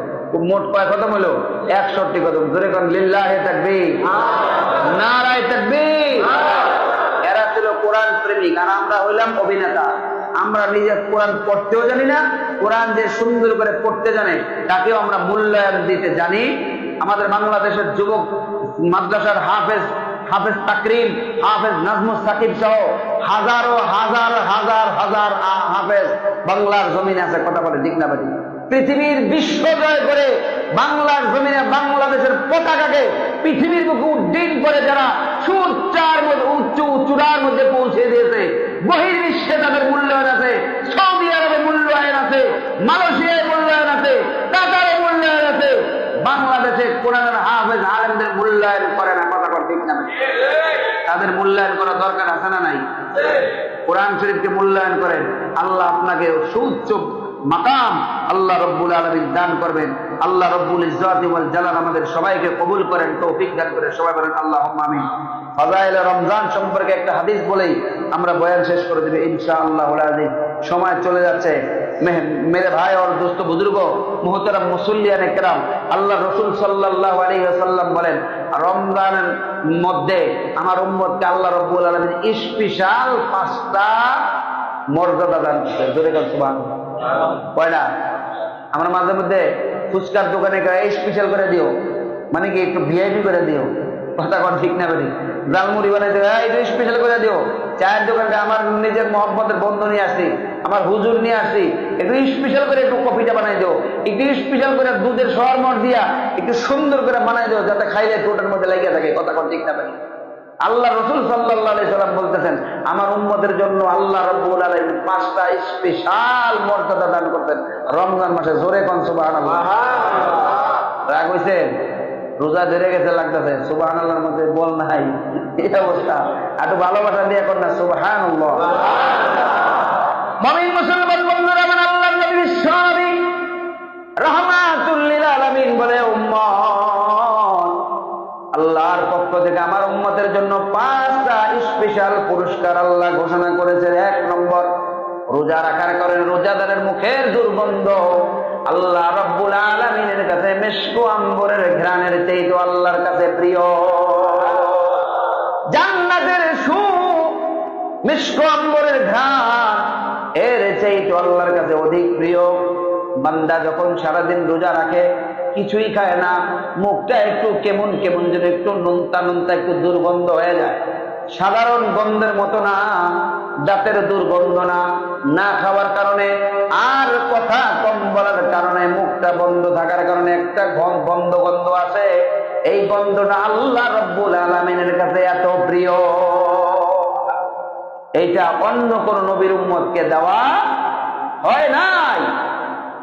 মোট কয় খতম হলো? 61 খতম, জোরে কোন লিল্লাহি তাকবীর, নারায়ে তাকবীর। এরা ছিল কোরআন প্রেমিক, আর আমরা হইলাম অভিনেতা। আমরা নিজে কোরআন পড়তেও জানি না, কোরআন যে সুন্দর করে পড়তে জানে তাকেও আমরা মূল্যায়ন দিতে জানি। আমাদের বাংলাদেশের যুবক মাদ্রাসার হাফেজ, হাফেজ তাকরিম, হাফেজ নাজমুস সাকিব সহ হাজারো হাজার হাজার হাজার হাফেজ বাংলার জমিনে আছে, কথা বলে ঠিক না বাড়ি। পৃথিবীর বিশ্ব জয় করে বাংলার জমিনে বাংলাদেশের পতাকাকে পৃথিবীর বুকে উড্ডীন করে যারা চূড়ার মধ্যে পৌঁছে দিয়েছে, বহির্বিশ্বে তাদের মূল্যায়ন আছে, সৌদি আরবে মূল্যায়ন আছে, মালয়েশিয়ায় মূল্যায়ন আছে, কাতারে মূল্যায়ন আছে। বাংলাদেশে কোরআনের হাফেজ আলেমদের মূল্যায়ন করে না, কথা বলে ঠিক না? তাদের মূল্যায়ন করা দরকার আছে না নাই? কোরআন শরীফকে মূল্যায়ন করেন, আল্লাহ আপনাকে সুউচ্চ মাকাম আল্লাহ রব্বুল আলামিন দান করবেন। আল্লাহ রব্বুল ইজ্জত ওয়াল জালাল আমাদের সবাইকে কবুল করেন, তৌফিক দান করেন, সবাই বলেন আল্লাহুম্মা আমিন। ফাজাইলে রমজান সম্পর্কে একটা হাদিস বলেই আমরা বয়ান শেষ করে দেব ইনশাআল্লাহুল আযীম। সময় চলে যাচ্ছে। মেরে ভাই और दोस्तों বুজুর্গ, মুহতারাম মুসল্লিয়ানে কেরাম, আল্লাহ রাসূল সাল্লাল্লাহু আলাইহি ওয়াসাল্লাম বলেন, রমজানের মধ্যে আমার উম্মতকে আল্লাহ রব্বুল আলামিন স্পেশাল 5টা মর্যাদা দান করেন, জোরে বলেন সুবহানাল্লাহ। কয়টা? আমরা মাঝে মধ্যে ফুচকার দোকানে স্পেশাল করে দিও, মানে কি একটু ভিআইপি করে দিও, কথা কোন ঠিক না? বেরি জালমুড়ি বানাই দিও, একটু স্পেশাল করে দিও। চায়ের দোকানে আমার নিজের মহব্বতের বন্ধু নিয়ে আসছি, আমার হুজুর নিয়ে আসছি, একটু স্পেশাল করে একটু কফিটা বানাই দিও, একটু স্পেশাল করে দুধের শরবত দিয়া একটু সুন্দর করে বানাই দিও, যাতে খাইলে ঠোঁটের মধ্যে লেগে থাকে, কথা কোন ঠিক না? বেরি আল্লাহ রাসূল সাল্লাল্লাহু আলাইহি সাল্লাম বলতেছেন, আমার উম্মতের জন্য আল্লাহ রাব্বুল আলামিন 5টা স্পেশাল মর্যাদা দান করতেন রমজান মাসে, জোরে কোন সুবহানাল্লাহ। রাগ হইছে? রোজা ধরে গেছে লাগতেছে, সুবহানাল্লাহর মধ্যে বল নাই, এই অবস্থা। একটু ভালোবাসা দিয়ে কর না সুবহানাল্লাহ। মুমিন মুসলমান বন্ধুরা, আমার আল্লাহর নবী বিশ্বনবী রাহমাতুল লিল আলামিন বলে, উম্মত, আল্লাহর পক্ষ থেকে আমার উম্মতের জন্য 5টা স্পেশাল পুরস্কার আল্লাহ ঘোষণা করেছেন। 1 নম্বর, রোজা রাখার কারণে রোজাদারের মুখের দুর্গন্ধ আল্লাহ রাব্বুল আলামিনের কাছে মিশকু আম্বরের ঘ্রাণের চাইতে আল্লাহর কাছে প্রিয়। জান্নাতের সুখ মিশকু আম্বরের ঘ্রাণ এর চাইতে আল্লাহর কাছে অধিক প্রিয়। বান্দা যখন সারাদিন রোজা রাখে, কিছুই খায় না, মুখটা একটু কেমন কেমন যেন একটু নুনতা নুনতা একটু দুর্গন্ধ হয়ে যায়, সাধারণ গন্ধের মতো না, দাঁতের দুর্গন্ধ না, না খাওয়ার কারণে আর কথা কম বলার কারণে মুখটা বন্ধ থাকার কারণে একটা বন্ধ গন্ধ আছে, এই গন্ধটা আল্লাহ রাব্বুল আলামিনের কাছে এত প্রিয়, এইটা অন্য কোন নবীর উম্মতকে দেওয়া হয় নাই।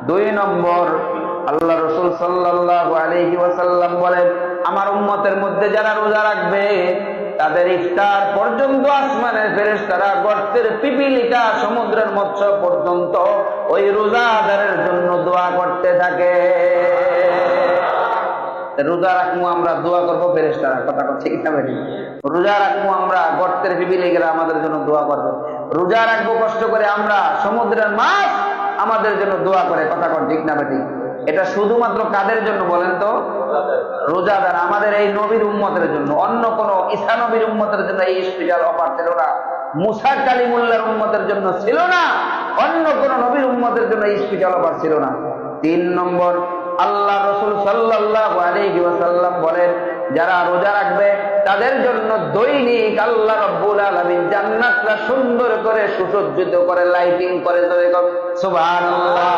2 নম্বর, আল্লাহ রাসূল সাল্লাল্লাহু আলাইহি ওয়াসাল্লাম বলেন, আমার উম্মতের মধ্যে যারা রোজা রাখবে তাদের ইফতার পর্যন্ত আসমানের ফেরেশতারা গর্তের পিপিলিকা সমুদ্রের মৎস্য পর্যন্ত ওই রোজাদারের জন্য দোয়া করতে থাকে। রোজা রাখবো আমরা, দোয়া করবো ফেরেশতারা, কথা ঠিক না? রোজা রাখবো আমরা, গর্তের পিপিলিকারা আমাদের জন্য দোয়া করবে। রোজা রাখবো কষ্ট করে আমরা, সমুদ্রের মাছ আমাদের জন্য দোয়া করে, কথা ঠিক না? বেটি এটা শুধুমাত্র কাদের জন্য বলেন তো? রোজাদার, আমাদের এই নবীর উম্মতের জন্য। অন্য কোন ঈসা নবীর উম্মতের জন্য এই স্পেশাল অফার ছিল না, মুসা কালিমুল্লাহর উম্মতের জন্য ছিল না, অন্য কোন নবীর উম্মতের জন্য এই স্পেশাল অফার ছিল না। 3 নম্বর, আল্লাহ রাসূল সাল্লাল্লাহু আলাইহি ওয়াসাল্লাম বলেন, যারা রোজা রাখবে তাদের জন্য দৈনিক আল্লাহ রাব্বুল আলামিন জান্নাতটা সুন্দর করে সুসজ্জিত করে লাইটিং করে, সুবহানাল্লাহ।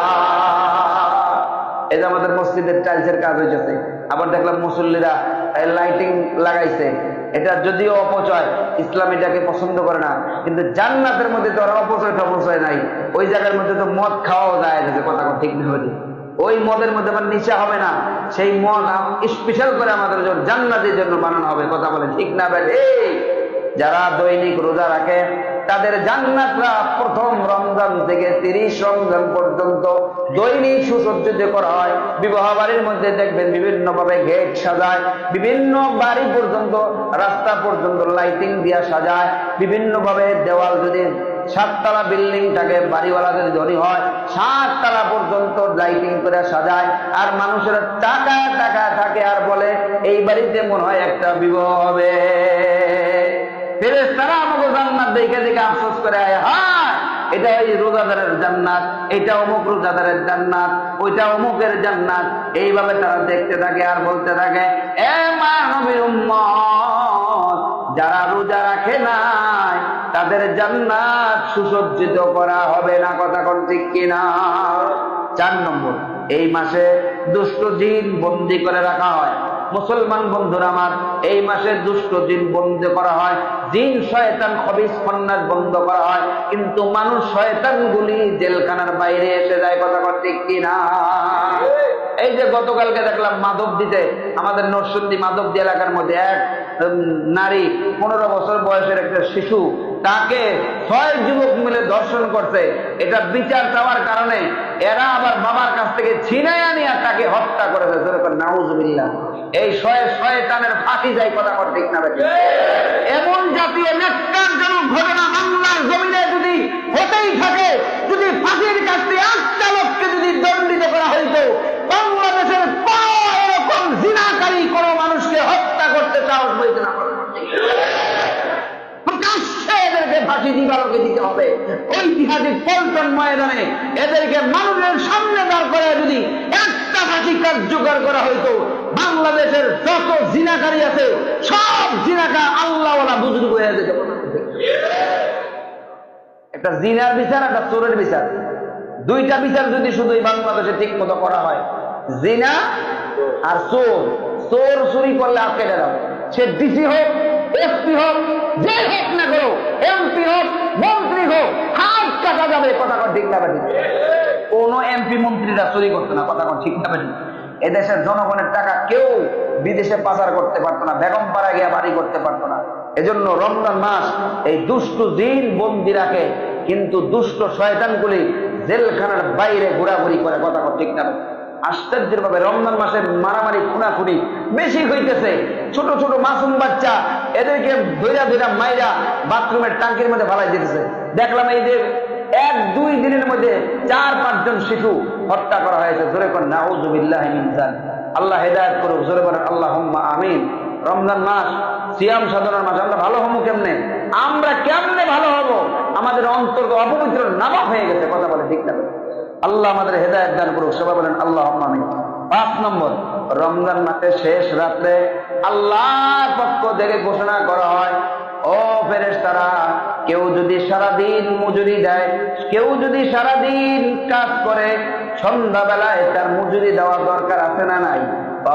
এই যে আমাদের মসজিদের টাইলসের কাজ হয়েছে, আবার দেখলাম মুসল্লিরা লাইটিং লাগাইছে। এটা যদিও অপচয়, ইসলাম এটাকে পছন্দ করে না, কিন্তু জান্নাতের মধ্যে তো আর অপচয় নাই। ওই জায়গার মধ্যে তো মদ খাওয়াও যায়, কথা ঠিক না। ওই মদের মধ্যে আবার নিশা হবে না, সেই মদ স্পেশাল করে আমাদের জন্য জান্নাতের জন্য বানানো হবে, কথা বলে ঠিক না ভাই? যারা দৈনিক রোজা রাখে তাদের জান্নাতরা প্রথম রমজান থেকে 30 রমজান পর্যন্ত দৈনিক সুসজ্জিত করা হয়। বিবাহ বাড়ির মধ্যে দেখবেন বিভিন্ন ভাবে গেট সাজায়, বিভিন্ন বাড়ি পর্যন্ত রাস্তা পর্যন্ত লাইটিং দিয়া সাজায়, বিভিন্ন ভাবে দেওয়াল যদি 7 তলা বিল্ডিং থাকে, বাড়িওয়ালা যদি ধনী হয় 7 তলা পর্যন্ত লাইটিং করে সাজায়। আর মানুষের টাকা টাকা থাকে আর বলে এই বাড়িতে মনে হয় একটা বিবাহ হবে। ফেরেশতারা আমাকে জান্নাত দেখে দেখে আফসোস করে, হ্যাঁ এটা এই রোজাদারের জান্নাত, এটা অমুক রোজাদারের জান্নাত, ওইটা অমুকের জান্নাত। এইভাবে তারা দেখতে থাকে আর বলতে থাকে, এ মানবীর উম্মত, যারা রোজা রাখে নাই তাদের জান্নাত সুসজ্জিত করা হবে না, কথা কোন ঠিক কিনা? 4 নম্বর, এই মাসে দুষ্ট জিন বন্দী করে রাখা হয়। মুসলমান বন্ধুরা আমার, এই মাসে দুষ্ট জিন বন্ধ করা হয়, জিন শয়তান খবিস খন্নাস বন্ধ করা হয়, কিন্তু মানুষ শয়তান গুলি জেলখানার বাইরে এসে যায়, কথা ঠিক কিনা? এই যে গতকালকে দেখলাম মাধবদীতে, আমাদের নরসিংদী মাধবদী এলাকার মধ্যে এক নারী 15 বছর বয়সের একটা শিশু, তাকে 6 যুবক মিলে ধর্ষণ করছে। এটা বিচার চাওয়ার কারণে এরা আবার বাবার কাছ থেকে ছিনাই আনিয়া তাকে হত্যা করেছে। নাউজুবিল্লাহ। এই শয়তানের ফাঁসি যায়, কথা ঠিক না? এমন জাতীয় ন্যাক্কারজনক ঘটনা বাংলার জমিনে যদি হতেই থাকে, যদি ফাঁসির কাছে 8টা লোককে যদি দণ্ডিত করা হইতো, বাংলাদেশের এরকম জিনাকারী কোন মানুষকে হত্যা করতে সাহস হইতে না। এদেরকে ফাঁসি দিবারকে দিতে হবে। ঐতিহাসিক পল্টন ময়দানে এদেরকে মানুষের সামনে দাঁড় করে যদি একটা ফাঁসি কার্যকর করা হইতো, বাংলাদেশের যত জিনাকারী আছে সব জিনাকার আল্লাহওয়ালা বুজুর্গ হয়ে যেত। একটা জিনার বিচার, একটা চোরের বিচার, 2টা বিচার যদি শুধু বাংলাদেশে ঠিক মতো করা হয়, জিনা আর চোর, চোর চুরি করলে আটকে দেওয়া, সে ডিসি হোক, এসপি হোক, যে হোক না করো, এমপি হোক, মন্ত্রী হোক, হাত কাটা যাবে, কথা ঠিক না? কোন এমপি মন্ত্রীরা চুরি করতো না, কথা ঠিক না? এদেশের জনগণের টাকা কেউ বিদেশে পাচার করতে পারতো না, বেগম পাড়া গিয়া বাড়ি করতে পারতো না। এজন্য রমজান মাস এই দুষ্ট জিন বন্দি রাখে, কিন্তু দুষ্ট শয়তানগুলি জেলখানার বাইরে ঘোরাঘুরি করে, কথা ঠিক না? আশ্চর্যের ভাবে রমজান মাসে মারামারি খুনাখুনি বেশি হইতেছে। ছোট ছোট মাসুম বাচ্চা, এদেরকে ধৈরা ধৈরা মাইরা বাথরুমের টাঙ্কির মধ্যে ফালাই দিতেছে। দেখলাম এই যে 1-2 দিনের মধ্যে 4-5 জন শিশু হত্যা করা হয়েছে। জোরে করেন নাউযুবিল্লাহি মিন যালিক। আল্লাহ হেদায়েত করুক, জোরে বলেন আল্লাহুম্মা আমিন। রমজান মাস সিয়াম সাধনার মাস, আমরা ভালো হবো কেমনে? আমরা কেমনে ভালো হব? আমাদের অন্তর অপবিত্র নাপাক হয়ে গেছে, কথা বলে ঠিক না? আল্লাহ আমাদের হেদায়েত দান করুক, সবাই বলেন আল্লাহুম্মা আমিন। 5 নম্বর, রমজান মাসের শেষ রাতে আল্লাহর পক্ষ থেকে ঘোষণা করা হয়, ও ফেরেশতারা, কেউ যদি সারাদিন মজুরি দেয়, কেউ যদি সারাদিন কাজ করে, সন্ধ্যাবেলায় তার মজুরি দেওয়া দরকার আছে না নাই?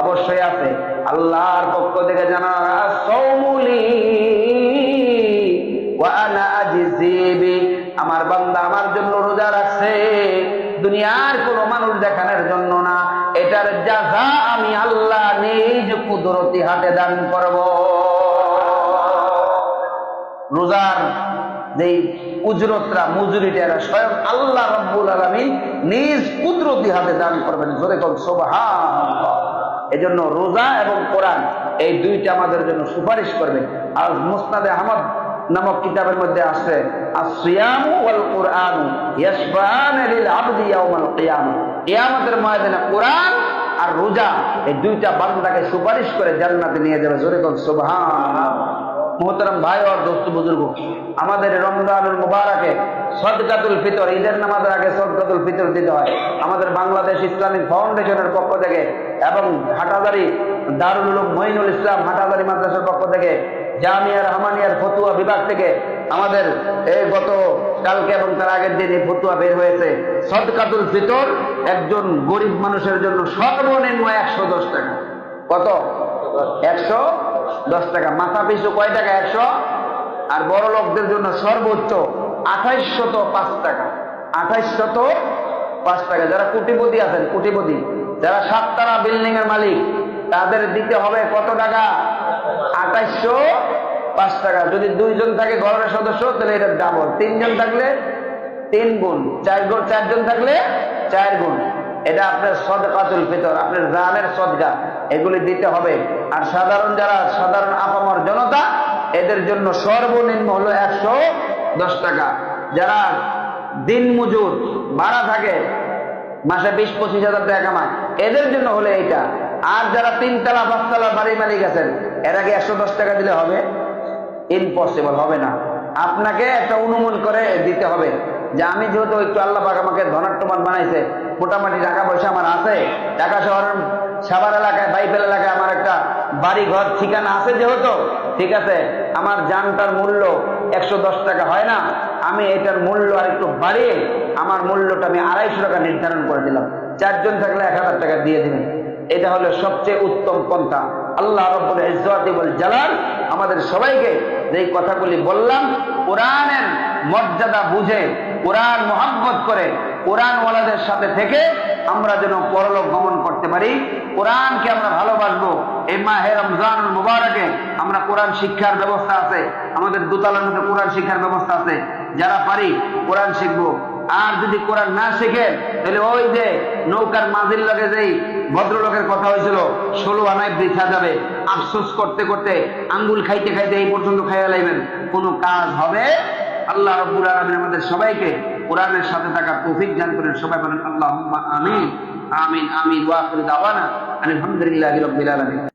অবশ্যই আছে। আল্লাহর পক্ষ থেকে জানানো হয়, সাওমুলি ওয়া আনা আজজি বি, আমার বান্দা আমার জন্য রোজা রাখছে, দুনিয়ার কোন মানুষ দেখানোর জন্য না, এটার জাযা আমি আল্লাহ নিজ কুদরতি হাতে দান করব। রোজার যেই উজরতরা, মজুরিটা স্বয়ং আল্লাহ রাব্বুল আলামিন নিজ কুদরতি হাতে দান করবেন। জোরে কোন সুবহানাল্লাহ। এজন্য রোজা এবং কোরআন এই 2টা আমাদের জন্য সুপারিশ করবে। আর মুসনাদে আহমদ নামক কিতাবের মধ্যে আছে, আসিয়ামু ওয়াল কুরআনু ইয়াশফাআন লিল আবদি ইয়াউমাল কিয়ামা, কিয়ামতের ময়দানে কোরআন আর রোজা এই 2টা বান্দাকে সুপারিশ করে জান্নাতে নিয়ে যাবে। জোরে কোন সুবহানাল্লাহ। মোহতারাম ভাই আর দোস্ত বুজুর্গ, আমাদের রমজানুল মুবারকে সদকাতুল ফিতর, ঈদের নামাজের আগে সদকাতুল ফিতর দিতে হয়। আমাদের বাংলাদেশ ইসলামিক ফাউন্ডেশনের পক্ষ থেকে এবং হাটাজারি দারুল উলুম মঈনুল ইসলাম হাটাজারি মাদ্রাসার পক্ষ থেকে, জামিয়া রহমানিয়ার ফতুয়া বিভাগ থেকে আমাদের এই গত কালকে এবং তার আগের দিন এই ফতুয়া বের হয়েছে, সদকাতুল ফিতর একজন গরিব মানুষের জন্য সর্বনিম্ন 110 টাকা। কত? 110 টাকা। মাথা পিছু কয় টাকা? 100। আর বড় লোকদের জন্য সর্বোচ্চ 2805 টাকা। 2805 টাকা। যারা কোটিপতি আছেন, কোটিপতি, যারা 7 তলা বিল্ডিং এর মালিক, তাদের দিতে হবে কত টাকা? 2805 টাকা। যদি 2 জন থাকে ঘরের সদস্য, তাহলে এটা ডাবল। 3 জন থাকলে 3 গুণ, 4 জন থাকলে 4 গুণ। এটা আপনার সদকাতুল ফিতর, আপনার জানের সদকা, এগুলি দিতে হবে। আর সাধারণ যারা সাধারণ আপামর জনতা, এদের জন্য সর্বনিম্ন হলো 110 টাকা। যারা দিন মজুর, ভাড়া থাকে, মাসে 20-25 হাজার টাকা কামায়, এদের জন্য হলে এইটা। আর যারা 3 তলা 5 তলা বাড়ির মালিক আছেন, এর আগে 110 টাকা দিলে হবে? ইম্পসিবল, হবে না। আপনাকে একটা অনুমান করে দিতে হবে যে আমি যেহেতু একটু আল্লাহ পাক আমাকে ধনাঢ্যবান বানাইছে, মোটামুটি টাকা পয়সা আমার আছে, ঢাকা শহর সাভার এলাকায়, বাইবেল এলাকায় আমার একটা বাড়ি ঘর ঠিকানা আছে, যেহেতু ঠিক আছে, আমার জানটার মূল্য 110 টাকা হয় না, আমি এটার মূল্য আর একটু বাড়িয়ে আমার মূল্যটা আমি 250 টাকা নির্ধারণ করে দিলাম। 4 জন থাকলে 1000 টাকা দিয়ে দিবেন। এটা হলো সবচেয়ে উত্তম পন্থা। আল্লাহ রাব্বুল ইজ্জতি ওয়াল জালাল আমাদের সবাইকে যেই কথাগুলি বললাম, কোরআনের মর্যাদা বুঝে, কোরআন মহব্বত করে, কোরআন ওয়ালাদের সাথে থেকে আমরা যেন পরলোক গমন করতে পারি। কোরআনকে আমরা ভালোবাসবো। এই মাহে রমজানুল মুবারকে আমরা কোরআন শিক্ষার ব্যবস্থা আছে, আমাদের দোতলার মধ্যে কোরআন শিক্ষার ব্যবস্থা আছে। যারা পারি কোরআন শিখবো। আর যদি কোরআন না শিখে, তাহলে ওই যে নৌকার মাঝির লগে যেই ভদ্রলোকের কথা হয়েছিল, 16 আনায় বৃথা যাবে। আফসোস করতে করতে, আঙ্গুল খাইতে খাইতে এই পর্যন্ত খাইয়া লাইবেন, কোনো কাজ হবে? আল্লাহ রাব্বুল আলামিন আমাদের সবাইকে কোরআনের সাথে থাকার তৌফিক দান করেন। সবাই বলেন আল্লাহুম্মা আমিন। আমিন আমিন। ওয়া আখিরু দাওয়ানা আলহামদুলিল্লাহি রাব্বিল আলামিন।